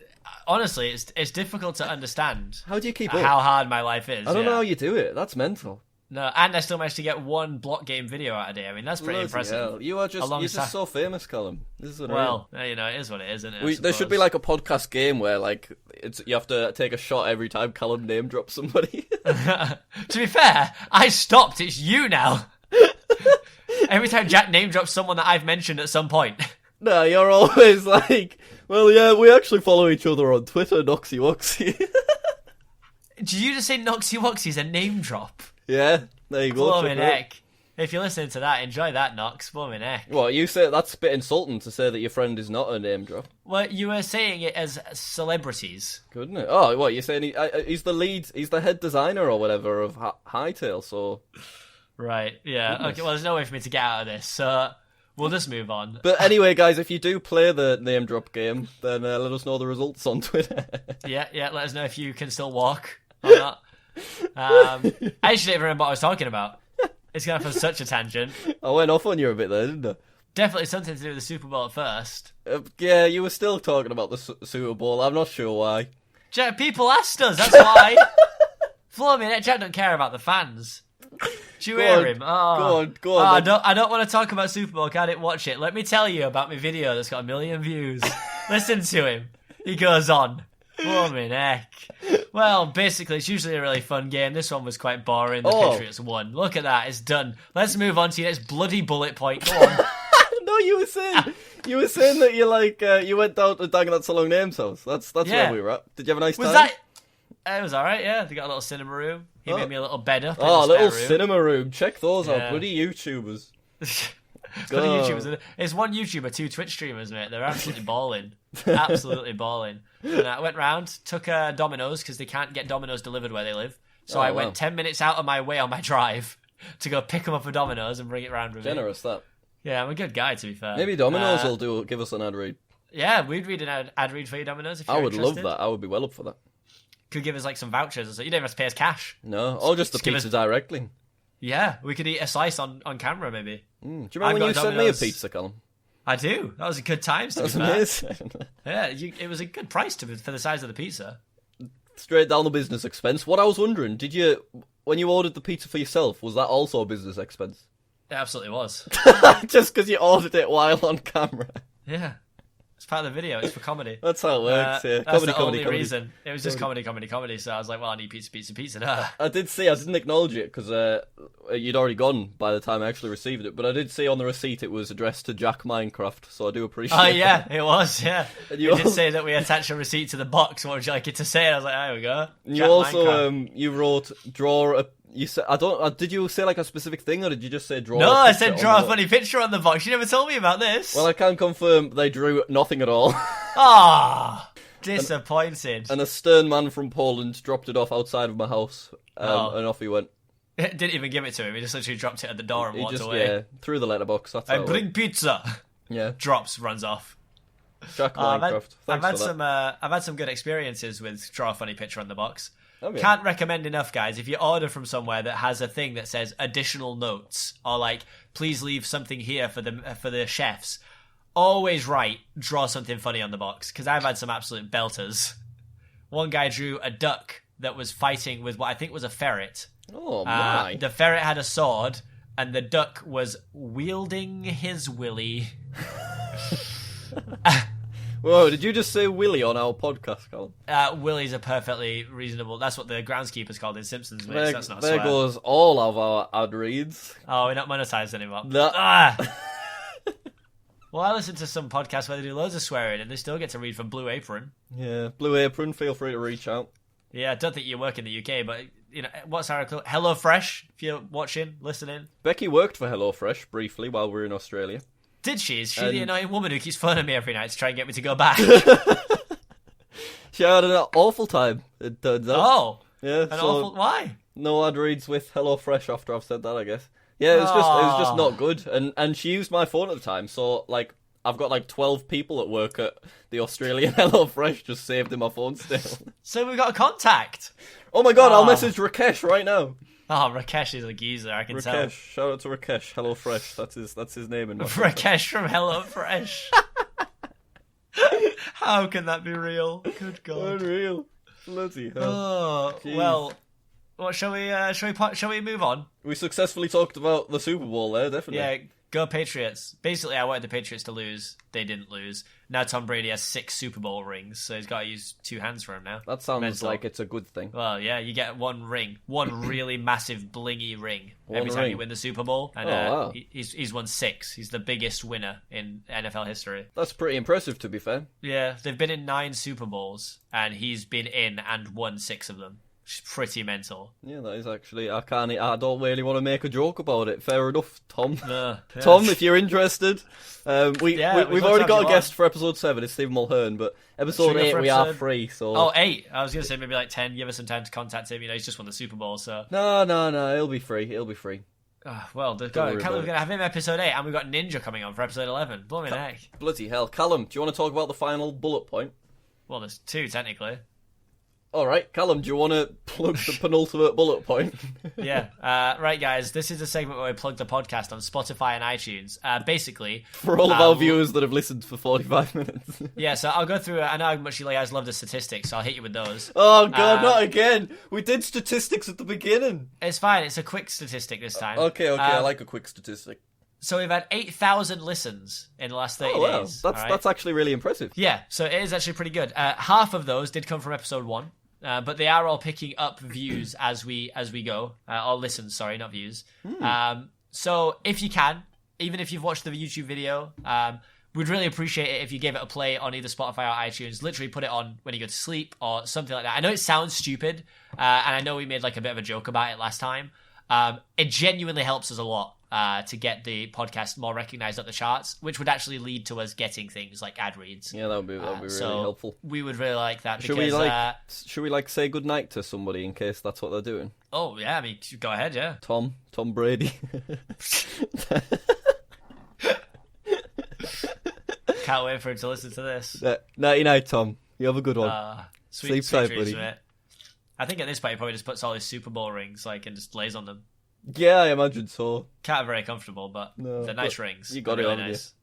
honestly, it's difficult to understand How do you keep up? how hard my life is. I don't yeah. know how you do it. That's mental. No, and I still managed to get one block game video out a day. I mean, that's pretty Bloody impressive. hell. You're Alongside- just so famous, Callum. This is unreal. Well, you know, it is what it is, isn't it? I There should be suppose. like a podcast game where like you have to take a shot every time Callum name drops somebody. To be fair, I stopped. It's you now. Every time Jack name drops someone that I've mentioned at some point. No, you're always like, well, yeah, we actually follow each other on Twitter, Noxy Woxy. Did you just say Noxy Woxy's a name drop? Yeah, there you go. Blooming check it out. heck. If you're listening to that, enjoy that, Nox. Blooming heck. What, you say that's a bit insulting to say that your friend is not a name drop, Well, you were saying it as celebrities. couldn't it? Oh, what, you're saying he's the lead, he's the head designer or whatever of Hightail, so... Right, yeah. Goodness. Okay, well, there's no way for me to get out of this, so we'll just move on. But anyway, guys, if you do play the name drop game, then let us know the results on Twitter. Yeah, let us know if you can still walk or not. I actually don't remember what I was talking about. It's going off on such a tangent. I went off on you a bit there, didn't I? Definitely something to do with the Super Bowl at first. Yeah, you were still talking about the Super Bowl. I'm not sure why. Jack, people asked us, that's why. Floor me, Jack don't care about the fans. Do you Go hear on, him? Oh. go on. Oh, I don't want to talk about Super Bowl. I didn't watch it. Let me tell you about my video that's got 1 million views. Listen to him. He goes on. Blooming heck. Well, basically, it's usually a really fun game. This one was quite boring. The Oh. Patriots won. Look at that. It's done. Let's move on to your next bloody bullet point. Go on. No, you were saying that you like you went down to Dagenham Salong Names house. That's Yeah. where we were at. Did you have a nice Was time? that... It was alright, yeah. They got a little cinema room. He Oh. made me a little bed up in Oh, a the little spare room. cinema room. Check those Yeah. out. Bloody YouTubers. Bloody God. YouTubers. It's one YouTuber, 2 Twitch streamers, mate. They're absolutely balling. Absolutely balling. And I went round, took Domino's, because they can't get Domino's delivered where they live. So Oh, I wow. went 10 minutes out of my way on my drive to go pick them up a Domino's and bring it round with me. Generous that. Yeah, I'm a good guy, to be fair. Maybe Domino's will give us an ad read. Yeah, we'd read an ad read for you, Domino's, if you're I would interested. love that. I would be well up for that. Could give us like some vouchers or so. You don't even have to pay us cash. No, or just the Just give pizza us- directly. Yeah, we could eat a slice on camera, maybe. Do you I've remember when got you sent me a Domino's. pizza, Callum? I do. That was a good time, to That's be fair. amazing. Yeah, it was a good price for the size of the pizza. Straight down the business expense. What I was wondering, when you ordered the pizza for yourself, was that also a business expense? It absolutely was. Just because you ordered it while on camera. Yeah. It's part of the video. It's for comedy. That's how it works, yeah. That's the Comedy. only reason. It was just comedy. So I was like, well, I need pizza. No. I didn't acknowledge it because you'd already gone by the time I actually received it, but I did see on the receipt it was addressed to Jack Minecraft, so I do appreciate Oh, that. yeah, it was, yeah. And It you did also- say that we attached a receipt to the box. What would you like it to say? And I was like, there we go. You Jack also, Minecraft. you wrote, draw a... You said, did you say like a specific thing, or did you just say draw No, a I picture said on draw a the- funny picture on the box. You never told me about this. Well, I can confirm they drew nothing at all. Ah, disappointed. And a stern man from Poland dropped it off outside of my house, Oh. and off he went. Didn't even give it to him. He just literally dropped it at the door and He walked just, away. through the letterbox. That's I how it bring went. pizza. Yeah, Drops, runs off. Jack I've Minecraft. had Thanks for that. I've had some good experiences with draw a funny picture on the box. Oh, yeah. Can't recommend enough, guys. If you order from somewhere that has a thing that says additional notes or like please leave something here for the chefs, always write draw something funny on the box because I've had some absolute belters. One guy drew a duck that was fighting with what I think was a ferret. Oh my! The ferret had a sword and the duck was wielding his willy. Whoa! Did you just say Willy on our podcast, Colin? Willie's a perfectly reasonable. That's what the groundskeeper's called in Simpsons. Mate, so that's not a There swear. goes all of our ad reads. Oh, we're not monetized anymore. No. Ah! Well, I listen to some podcasts where they do loads of swearing and they still get to read from Blue Apron. Yeah, Blue Apron, feel free to reach out. Yeah, I don't think you work in the UK, but, you know, what's our... HelloFresh, if you're watching, listening. Becky worked for HelloFresh briefly while we were in Australia. Did she? Is she the annoying woman who keeps phoning me every night to try and get me to go back? She had an awful time, it turns out. Oh! Yeah, Awful... Why? No ad reads with HelloFresh after I've said that, I guess. Yeah, it was just not good. And she used my phone at the time, so, like, I've got, like, 12 people at work at the Australian HelloFresh just saved in my phone still. So we've got a contact. Oh my god, I'll message Rakesh right now. Oh, Rakesh is a geezer, I can tell. Rakesh, shout out to Rakesh, HelloFresh, that's his name in my Rakesh from HelloFresh. How can that be real? Good God. Unreal. Bloody hell. Oh, Jeez. well... What shall we move on? We successfully talked about the Super Bowl there, definitely. Yeah, go Patriots. Basically, I wanted the Patriots to lose. They didn't lose. Now Tom Brady has 6 Super Bowl rings, so he's got to use 2 hands for him now. That sounds Mental. like it's a good thing. Well, yeah, you get 1 ring. 1 really massive blingy ring every time ring. you win the Super Bowl. And wow. he's won 6. He's the biggest winner in NFL history. That's pretty impressive, to be fair. Yeah, they've been in 9 Super Bowls, and he's been in and won 6 of them. Which is pretty mental. Yeah, that is actually... I don't really want to make a joke about it. Fair enough, Tom. Yeah. Tom, if you're interested, we've already got a guest on. for episode 7. It's Steve Mulhern, but episode 8 we are free. So 8. I was gonna say maybe like 10. Give us some time to contact him. You know, he's just won the Super Bowl, so no, he'll be free. well, we're gonna have him episode 8, and we've got Ninja coming on for episode 11. Blow me neck. Bloody hell, Callum, do you want to talk about the final bullet point? Well, there's 2 technically. All right, Callum, do you want to plug the penultimate bullet point? Yeah. Right, guys. This is a segment where we plug the podcast on Spotify and iTunes. Basically, For all of our viewers that have listened for 45 minutes. Yeah. So I'll go through. I know how much you guys love the statistics, so I'll hit you with those. Oh god, not again! We did statistics at the beginning. It's fine. It's a quick statistic this time. Okay. I like a quick statistic. So we've had 8,000 listens in the last 30 days. That's actually really impressive. Yeah. So it is actually pretty good. Half of those did come from episode 1. But they are all picking up views as we go, or listens, sorry, not views. So if you can, even if you've watched the YouTube video, we'd really appreciate it if you gave it a play on either Spotify or iTunes. Literally put it on when you go to sleep or something like that. I know it sounds stupid, and I know we made like a bit of a joke about it last time. It genuinely helps us a lot to get the podcast more recognized at the charts, which would actually lead to us getting things like ad reads. Yeah, that would be really helpful. We would really like that. Should we say goodnight to somebody in case that's what they're doing? Oh yeah, I mean, go ahead, yeah. Tom Brady. Can't wait for him to listen to this. Nighty night, Tom. You have a good one. Sweet tight, dreams, buddy. mate. I think at this point he probably just puts all his Super Bowl rings and just lays on them. Yeah, I imagine so. Can't be very comfortable, but they're nice rings. You got they're it really on nice.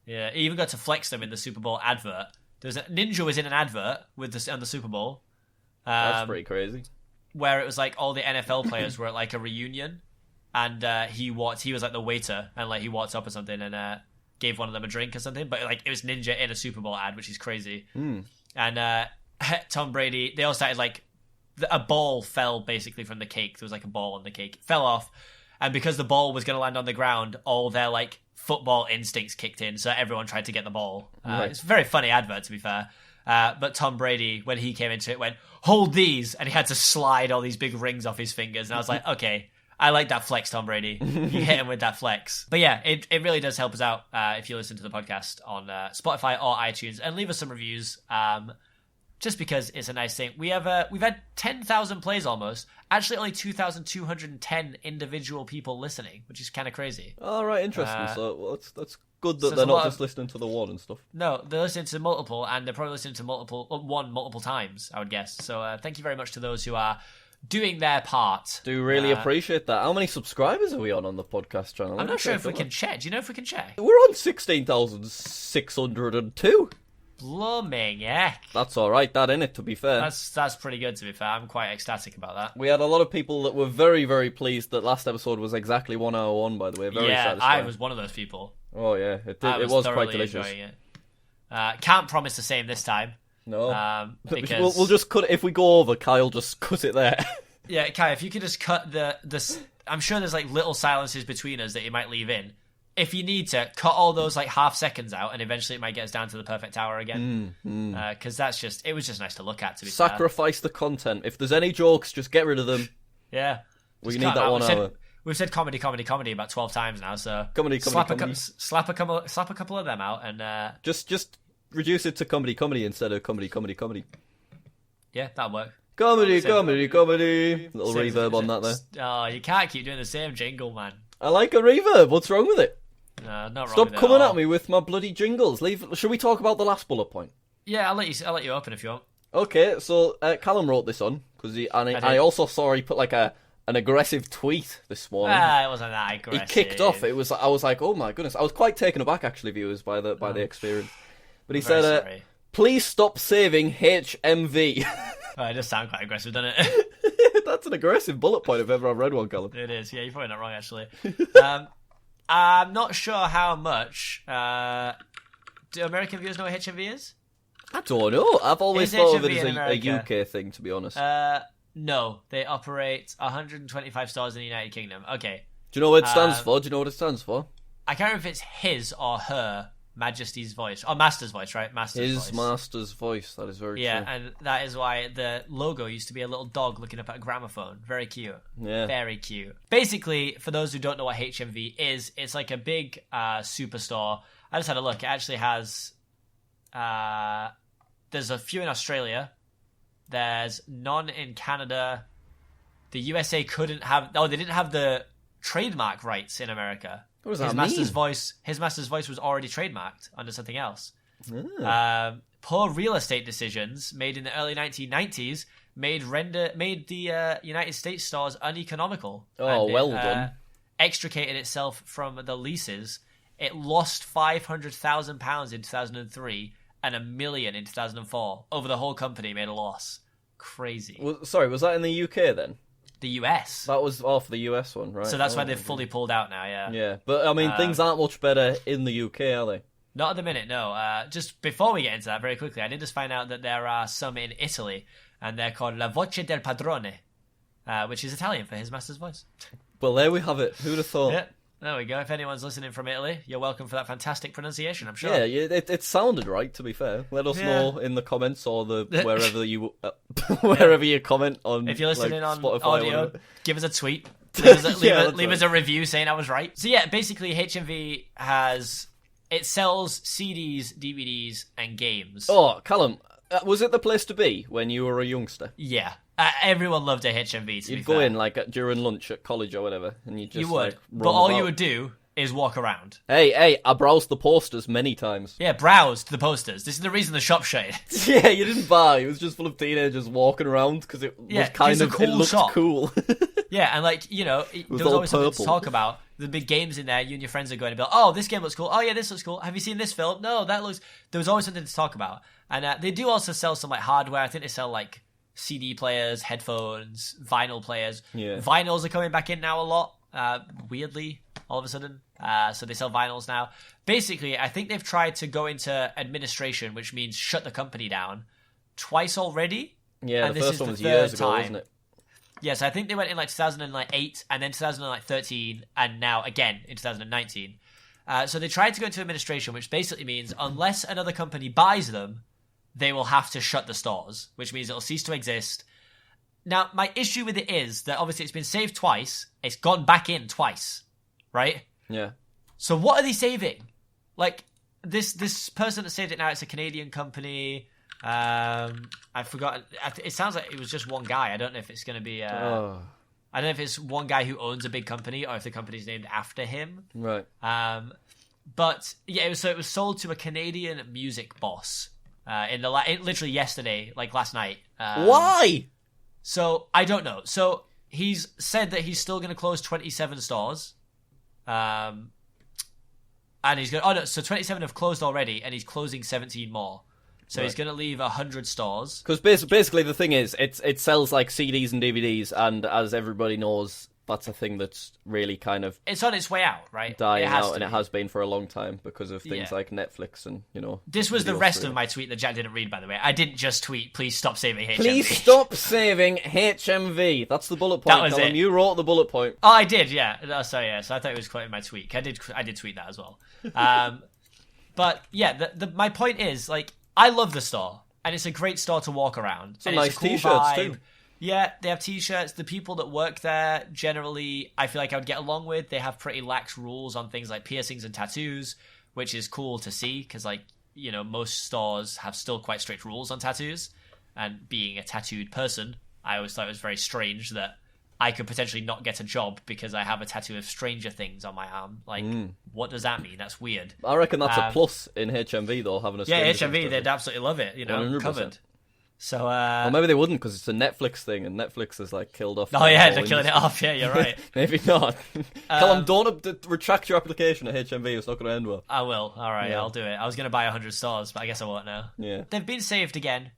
Yeah, he even got to flex them in the Super Bowl advert. Ninja was in an advert on the Super Bowl. That's pretty crazy. Where it was like all the NFL players were at like a reunion, and he was like the waiter, and like he walked up or something and gave one of them a drink or something. But like it was Ninja in a Super Bowl ad, which is crazy. And Tom Brady, they all started like. A ball fell basically from the cake. There was like a ball on the cake. It fell off. And because the ball was going to land on the ground, all their like football instincts kicked in. So everyone tried to get the ball. Right. It's a very funny advert, to be fair. But Tom Brady, when he came into it, went, hold these. And he had to slide all these big rings off his fingers. And I was like, okay, I like that flex, Tom Brady. You hit him with that flex. But yeah, it really does help us out if you listen to the podcast on Spotify or iTunes. And leave us some reviews. Just because it's a nice thing. We've had 10,000 plays almost. Actually, only 2,210 individual people listening, which is kind of crazy. All right, interesting. So that's good that they're not just listening to the one and stuff. No, they're listening to multiple, and they're probably listening to multiple times, I would guess. So thank you very much to those who are doing their part. Do really appreciate that. How many subscribers are we on the podcast channel? I'm not sure if we can check. Do you know if we can check? We're on 16,602. Blooming heck. That's all right, that innit, to be fair. That's pretty good, to be fair. I'm quite ecstatic about that. We had a lot of people that were very, very pleased that last episode was exactly 1 hour 1, by the way. Very satisfying. I was one of those people. Oh, yeah. It was quite delicious. Enjoying it. Can't promise the same this time. No. Because... We'll just cut it. If we go over, Kyle just cut it there. Yeah, Kai, if you could just cut the... I'm sure there's like little silences between us that you might leave in. if you need to, cut all those like half seconds out, and eventually it might get us down to the perfect hour again. Because it was just nice to look at. To be Sacrifice the content. If there's any jokes, just get rid of them. Yeah, we need that 1 hour. We've said comedy about 12 times now, so slap a couple of them out, and just reduce it to comedy instead of comedy. Yeah, that'll work. Comedy. Little reverb on that there. Oh, you can't keep doing the same jingle, man. I like a reverb. What's wrong with it? No, not wrong. Stop with coming it at me with my bloody jingles. Should we talk about the last bullet point? Yeah, I'll let you open if you want. Okay, so Callum wrote this on because I also saw he put like an aggressive tweet this morning. It wasn't that aggressive. He kicked off. I was like, oh my goodness. I was quite taken aback actually, viewers, by the experience. But he said, please stop saving HMV. It does sound quite aggressive, doesn't it? That's an aggressive bullet point if ever I've read one, Callum. It is. Yeah, you're probably not wrong actually. I'm not sure how much. Do American viewers know what HMV is? I don't know. I've always thought of it as a UK thing, to be honest. No, they operate 125 stores in the United Kingdom. Okay. Do you know what it stands for? I can't remember if it's his or her Majesty's voice. Or Master's voice, right? Master's voice. That is very true. Yeah, and that is why the logo used to be a little dog looking up at a gramophone. Very cute. Yeah. Very cute. Basically, for those who don't know what HMV is, it's like a big superstore. I just had a look. It actually has... there's a few in Australia. There's none in Canada. The USA couldn't have... Oh, they didn't have the trademark rights in America. What does that mean? His master's voice was already trademarked under something else. Poor real estate decisions made in the early 1990s made the United States stores uneconomical. Oh, well done. Extricated itself from the leases. It lost £500,000 in 2003 and $1 million in 2004. Over the whole company made a loss. Crazy. Sorry, was that in the UK then? The US. That was off the US one, right? So that's why they've fully pulled out now, yeah. Yeah, but I mean, things aren't much better in the UK, are they? Not at the minute, no. Just before we get into that, very quickly, I did just find out that there are some in Italy, and they're called La Voce del Padrone, which is Italian for his master's voice. Well, there we have it. Who'd have thought? Yeah, there we go. If anyone's listening from Italy, you're welcome for that fantastic pronunciation, I'm sure. Yeah, it sounded right, to be fair. Let us know in the comments or wherever you comment on. If you're listening on Spotify audio, give us a tweet. Leave us a review saying I was right. So yeah, basically HMV sells CDs, DVDs, and games. Oh, Callum, was it the place to be when you were a youngster? Yeah. Everyone loved a HMV. You'd go in like during lunch at college or whatever, and you would, like, but all you would do is walk around. Hey, I browsed the posters many times. Yeah, browsed the posters. This is the reason the shop shut. Yeah, you didn't buy. It was just full of teenagers walking around because it was kind of cool. It looked shop. Cool. Yeah, and like there was always something to talk about. The big games in there, you and your friends are going to be like, oh, this game looks cool. Oh yeah, this looks cool. Have you seen this film? No, that looks. There was always something to talk about, and they do also sell some like hardware. I think they sell like CD players, headphones, vinyl players. Yeah. Vinyls are coming back in now a lot. Weirdly, all of a sudden. So they sell vinyls now. Basically, I think they've tried to go into administration, which means shut the company down, twice already. Yeah, the first one was years ago, wasn't it? Yes, I think they went in like 2008 and then 2013 and now again in 2019. So they tried to go into administration, which basically means unless another company buys them, they will have to shut the stores, which means it'll cease to exist. Now, my issue with it is that obviously it's been saved twice. It's gone back in twice, right? Yeah. So what are they saving? Like, this person that saved it now, it's a Canadian company. I forgot. It sounds like it was just one guy. I don't know if it's going to be... I don't know if it's one guy who owns a big company or if the company's named after him. Right. But, yeah, it was sold to a Canadian music boss. Literally yesterday, like last night. Why? So I don't know. So he's said that he's still going to close 27 stores, and he's going. Oh no! So 27 have closed already, and he's closing 17 more. So he's going to leave 100 stores. Because basically the thing is, it sells like CDs and DVDs, and as everybody knows, that's a thing that's really kind of It's on its way out, right? dying It has out, to and it be. has been for a long time because of things Yeah. like Netflix and, This was the video rest streaming. of my tweet that Jack didn't read, by the way. I didn't just tweet, please stop saving HMV. Please stop saving HMV. That's the bullet point, That was Callum. it. You wrote the bullet point. Oh, I did, yeah. Oh, sorry, yeah. So I thought it was quoting my tweet. I did tweet that as well. But yeah, my point is, like, I love the store, and it's a great store to walk around. Some and nice it's a cool t-shirts, vibe. too. Yeah, they have t-shirts. The people that work there, generally, I feel like I would get along with. They have pretty lax rules on things like piercings and tattoos, which is cool to see, because, like, most stores have still quite strict rules on tattoos. And being a tattooed person, I always thought it was very strange that I could potentially not get a job because I have a tattoo of Stranger Things on my arm. Like, what does that mean? That's weird. I reckon that's a plus in HMV, though, having a Yeah, Stranger Things HMV, they'd absolutely love it, 100%. covered. So, Well, maybe they wouldn't, because it's a Netflix thing, and Netflix has, like, killed off... oh yeah, the they're whole killing it industry. off, yeah, you're right. Maybe not. Callum, don't retract your application at HMV, it's not going to end well. I will, alright, Yeah. I'll do it. I was going to buy 100 stores, but I guess I won't now. Yeah. They've been saved again.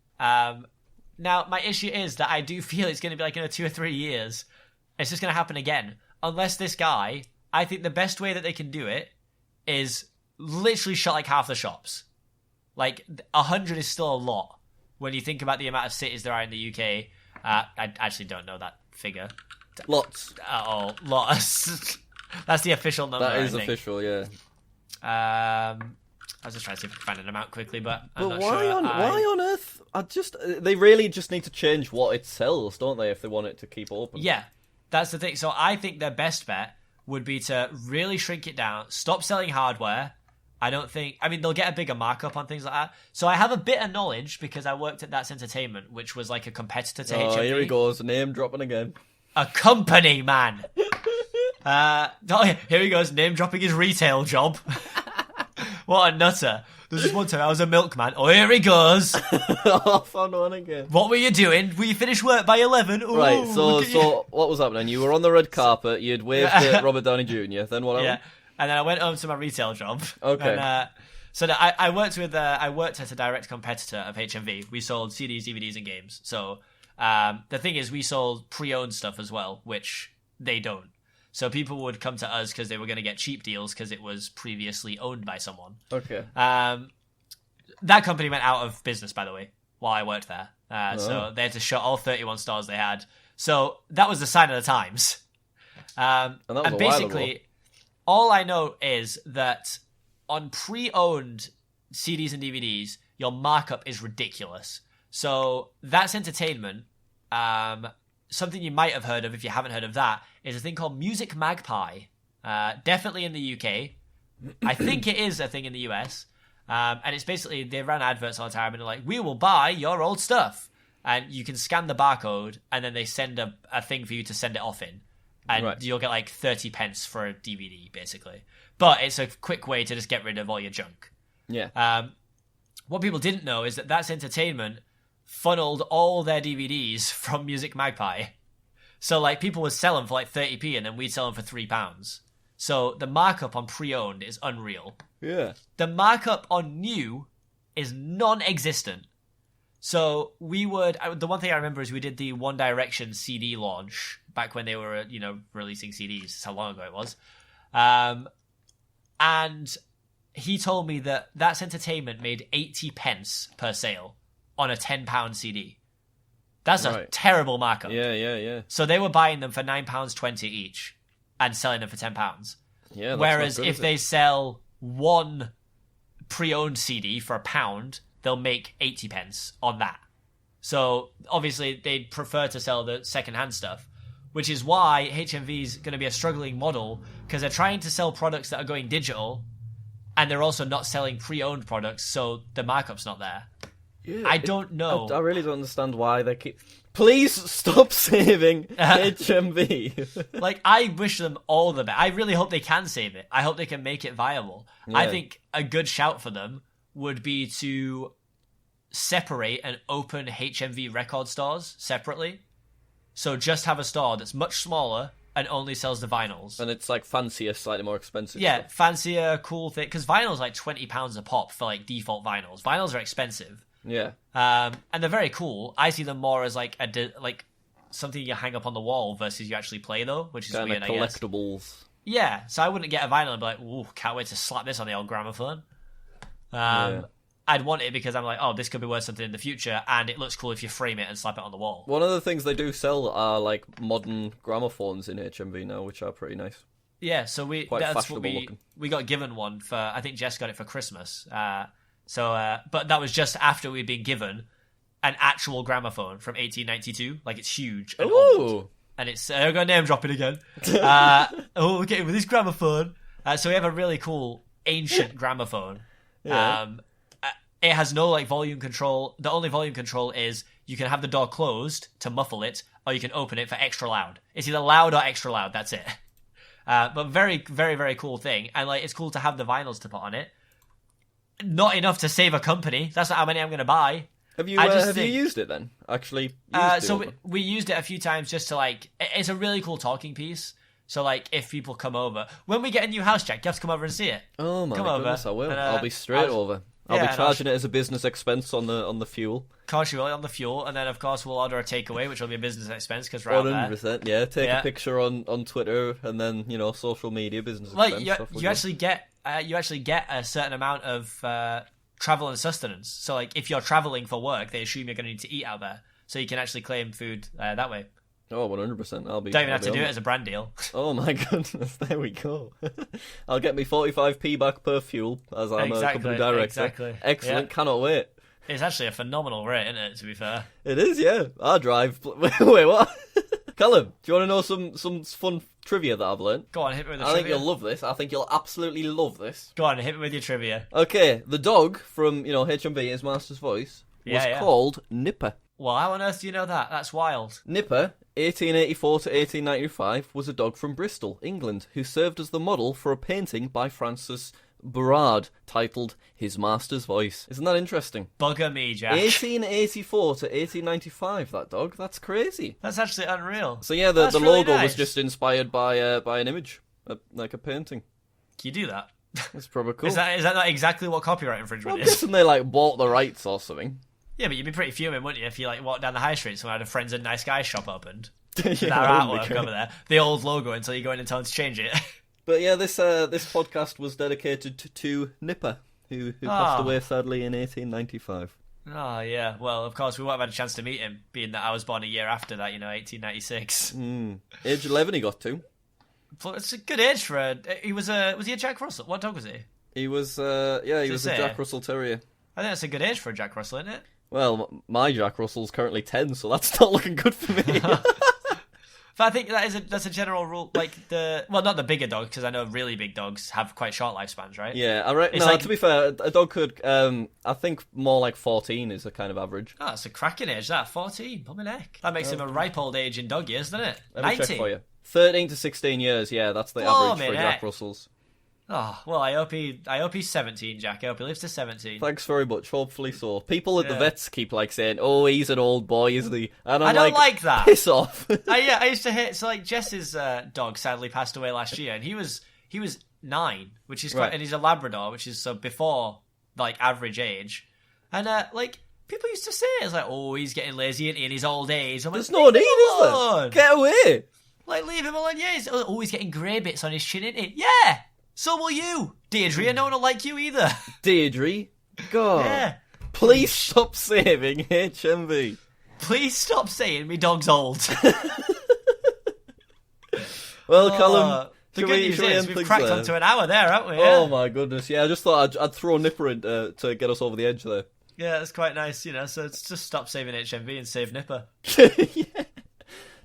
Now, my issue is that I do feel it's going to be like 2 or 3 years. It's just going to happen again. Unless this guy, I think the best way that they can do it is literally shut like half the shops. Like, 100 is still a lot when you think about the amount of cities there are in the UK. I actually don't know that figure. Lots. Lots. That's the official number. That is I think. official, yeah. I was just trying to see if I could find an amount quickly, but I'm But not why sure. why on earth? They really just need to change what it sells, don't they, if they want it to keep open? Yeah, that's the thing. So I think their best bet would be to really shrink it down, stop selling hardware. They'll get a bigger markup on things like that. So I have a bit of knowledge because I worked at That's Entertainment, which was like a competitor to HMV. Oh, here he goes, name dropping again. A company, man. Here he goes, name dropping his retail job. What a nutter. There's this one time I was a milkman. Oh, here he goes. Off on one again. What were you doing? Were you finished work by 11? Ooh, Right, look at you. so what was happening? You were on the red carpet, you'd waved at Robert Downey Jr., then what Yeah. happened? And then I went home to my retail job. Okay. And, so I worked at a direct competitor of HMV. We sold CDs, DVDs, and games. So the thing is, we sold pre-owned stuff as well, which they don't. So people would come to us because they were going to get cheap deals because it was previously owned by someone. Okay. That company went out of business, by the way, while I worked there. So they had to shut all 31 stores they had. So that was the sign of the times. And that was a while basically, ago. all I know is that on pre-owned CDs and DVDs, your markup is ridiculous. So That's Entertainment. Something you might have heard of, if you haven't heard of that, is a thing called Music Magpie. Definitely in the UK. I think it is a thing in the US. And it's basically, they run adverts all the time and they're like, we will buy your old stuff. And you can scan the barcode and then they send a thing for you to send it off in. And Right. you'll get like 30 pence for a DVD, basically. But it's a quick way to just get rid of all your junk. Yeah. What people didn't know is that That's Entertainment funneled all their DVDs from Music Magpie. So like people would sell them for like 30p and then we'd sell them for £3. So the markup on pre-owned is unreal. Yeah. The markup on new is non-existent. So the one thing I remember is we did the One Direction CD launch back when they were, releasing CDs. That's how long ago it was. And he told me that That's Entertainment made 80 pence per sale on a £10 CD. That's a Right. terrible markup. Yeah. So they were buying them for £9.20 each and selling them for £10. Yeah. That's Whereas not good, if is they it? sell one pre-owned CD for £1, they'll make 80 pence on that. So obviously they'd prefer to sell the second-hand stuff, which is why HMV is going to be a struggling model because they're trying to sell products that are going digital and they're also not selling pre-owned products, so the markup's not there. Yeah, I don't know. I really don't understand why they keep... Please stop saving HMV. Like, I wish them all the best. I really hope they can save it. I hope they can make it viable. I Yeah. think a good shout for them would be to separate and open HMV record stores separately. So just have a store that's much smaller and only sells the vinyls. And it's like fancier, slightly more expensive. Yeah, stuff. fancier, cool thing. Because vinyl's like £20 a pop for like default vinyls. Vinyls are expensive. Yeah. And they're very cool. I see them more as like something you hang up on the wall versus you actually play though, which is Kind weird, of I guess. collectibles. Yeah, so I wouldn't get a vinyl and be like, ooh, can't wait to slap this on the old gramophone. Yeah. I'd want it because I'm like, oh, this could be worth something in the future, and it looks cool if you frame it and slap it on the wall. One of the things they do sell are like modern gramophones in HMV now, which are pretty nice. Yeah, so Quite that's what fashionable looking. we got given one for. I think Jess got it for Christmas. But that was just after we'd been given an actual gramophone from 1892. Like, it's huge and old, and it's I got name dropping again. We're getting with this gramophone. So we have a really cool ancient gramophone. Yeah. It has no like volume control. The only volume control is you can have the door closed to muffle it, or you can open it for extra loud. It's either loud or extra loud. That's it. But very, very, very cool thing, and like it's cool to have the vinyls to put on it. Not enough to save a company. That's not how many I'm going to buy. Have you you used it then? Actually, we used it a few times just to like. It's a really cool talking piece. So like, if people come over, when we get a new house, Jack, you have to come over and see it. Oh my goodness, I will. And, I'll be straight over. I'll be charging it as a business expense on the fuel. Of course you will, on the fuel, and then of course we'll order a takeaway, which will be a business expense because we're out there. 100%, yeah. Take a picture on Twitter, and then social media business expense. You actually get a certain amount of travel and sustenance. So like, if you're traveling for work, they assume you're going to need to eat out there, so you can actually claim food that way. Oh, 100%. Don't even have to do it as a brand deal. Oh my goodness, there we go. I'll get me 45p back per fuel as I'm a company director. Exactly. Excellent, cannot wait. It's actually a phenomenal rate, isn't it, to be fair? It is, yeah. I drive. Wait, what? Callum, do you want to know some fun trivia that I've learned? Go on, hit me with the trivia. I think you'll love this. I think you'll absolutely love this. Go on, hit me with your trivia. Okay, the dog from, HMV, his master's voice, was called Nipper. Well, how on earth do you know that? That's wild. Nipper, 1884 to 1895, was a dog from Bristol, England, who served as the model for a painting by Francis Burrard titled His Master's Voice. Isn't that interesting? Bugger me, Jack. 1884 to 1895, that dog. That's crazy. That's actually unreal. So yeah, the really logo nice. was just inspired by an image, like a painting. Can you do that? That's probably cool. Is that not exactly what copyright infringement I'm is? guessing they bought the rights or something. Yeah, but you'd be pretty fuming, wouldn't you, if you walked down the high street somewhere and a Friends and Nice Guys shop opened. Yeah, that artwork over there. The old logo until you go in and tell them to change it. But yeah, this podcast was dedicated to Nipper, who passed away sadly in 1895. Oh, yeah. Well, of course, we won't have had a chance to meet him, being that I was born a year after that, 1896. Age 11 he got to. But it's a good age for was he a Jack Russell? What dog was he? He was, a Jack Russell Terrier. I think that's a good age for a Jack Russell, isn't it? Well, my Jack Russell's currently 10, so that's not looking good for me. But I think that's a general rule. Like not the bigger dogs, because I know really big dogs have quite short lifespans, right? Yeah, to be fair, a dog could. I think more like 14 is a kind of average. Oh, that's a cracking age. That 14, put my neck. That makes him a ripe old age in dog years, doesn't it? Let me 19. check for you. 13 to 16 years. Yeah, that's the average for Jack Russells. Oh, well, I hope he's 17, Jack. I hope he lives to 17. Thanks very much. Hopefully so. People at the vets keep saying, "Oh, he's an old boy, isn't he?" And I don't like that. Piss off. I used to hate. So Jess's dog sadly passed away last year, and he was 9, which is quite, and he's a Labrador, which is so before average age, and people used to say it's oh, he's getting lazy in his old age. I'm There's no need, is there? Get away. Leave him alone. Yeah, he's getting grey bits on his chin, isn't he? Yeah. So will you, Deirdre, and no one will like you either. Deirdre? God. Yeah. Please stop saving HMV. Please stop saying me dog's old. Well, Callum, the good news is we've cracked onto an hour there, haven't we? Oh my goodness, yeah, I just thought I'd throw Nipper in to get us over the edge there. Yeah, it's quite nice, so it's just stop saving HMV and save Nipper. Yeah.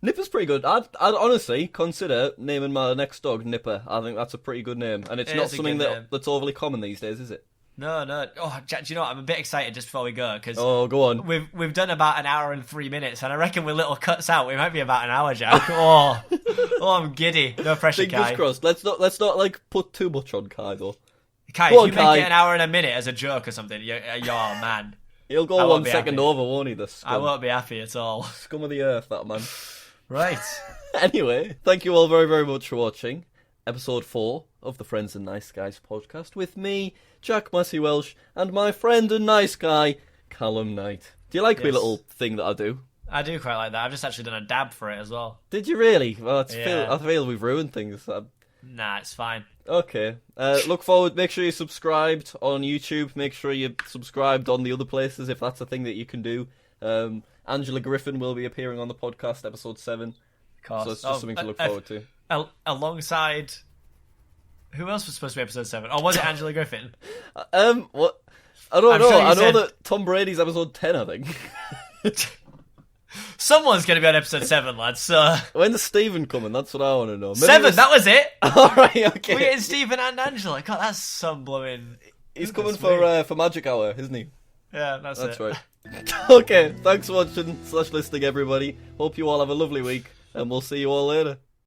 Nipper's pretty good. I'd honestly consider naming my next dog Nipper. I think that's a pretty good name. And it's not something that's overly common these days, is it? No. Oh, Jack, do you know what? I'm a bit excited just before we go. Cause go on. We've done about an hour and 3 minutes, and I reckon with little cuts out, we might be about an hour, Jack. Oh, I'm giddy. No pressure, Fingers Kai. crossed. Let's not put too much on Kai, though. Kai, if you make it an hour and a minute as a joke or something, you're man. He'll go 1 second over, won't he, the scum? I won't be happy at all. Scum of the earth, that man. Right. Anyway, thank you all very, very much for watching episode 4 of the Friends and Nice Guys podcast with me, Jack Massey Welsh, and my friend and nice guy, Callum Knight. Do you like my little thing that I do? I do quite like that. I've just actually done a dab for it as well. Did you really? Well, Yeah. I feel we've ruined things. Nah, it's fine. Okay. Look forward. Make sure you're subscribed on YouTube. Make sure you're subscribed on the other places if that's a thing that you can do. Angela Griffin will be appearing on the podcast, episode 7. Of course. So it's just something to look forward to. Alongside... Who else was supposed to be episode 7? Or was it Angela Griffin? What? I don't I'm know. sure you I know said- that Tom Brady's episode 10, I think. Someone's going to be on episode 7, lads. So... When's Stephen coming? That's what I want to know. Maybe 7, that was it! Alright, okay. We're getting Stephen and Angela. God, that's some blowing... He's coming Goodness for Magic Hour, isn't he? Yeah, that's it. That's right. Okay, thanks for watching / listening, everybody. Hope you all have a lovely week, and we'll see you all later.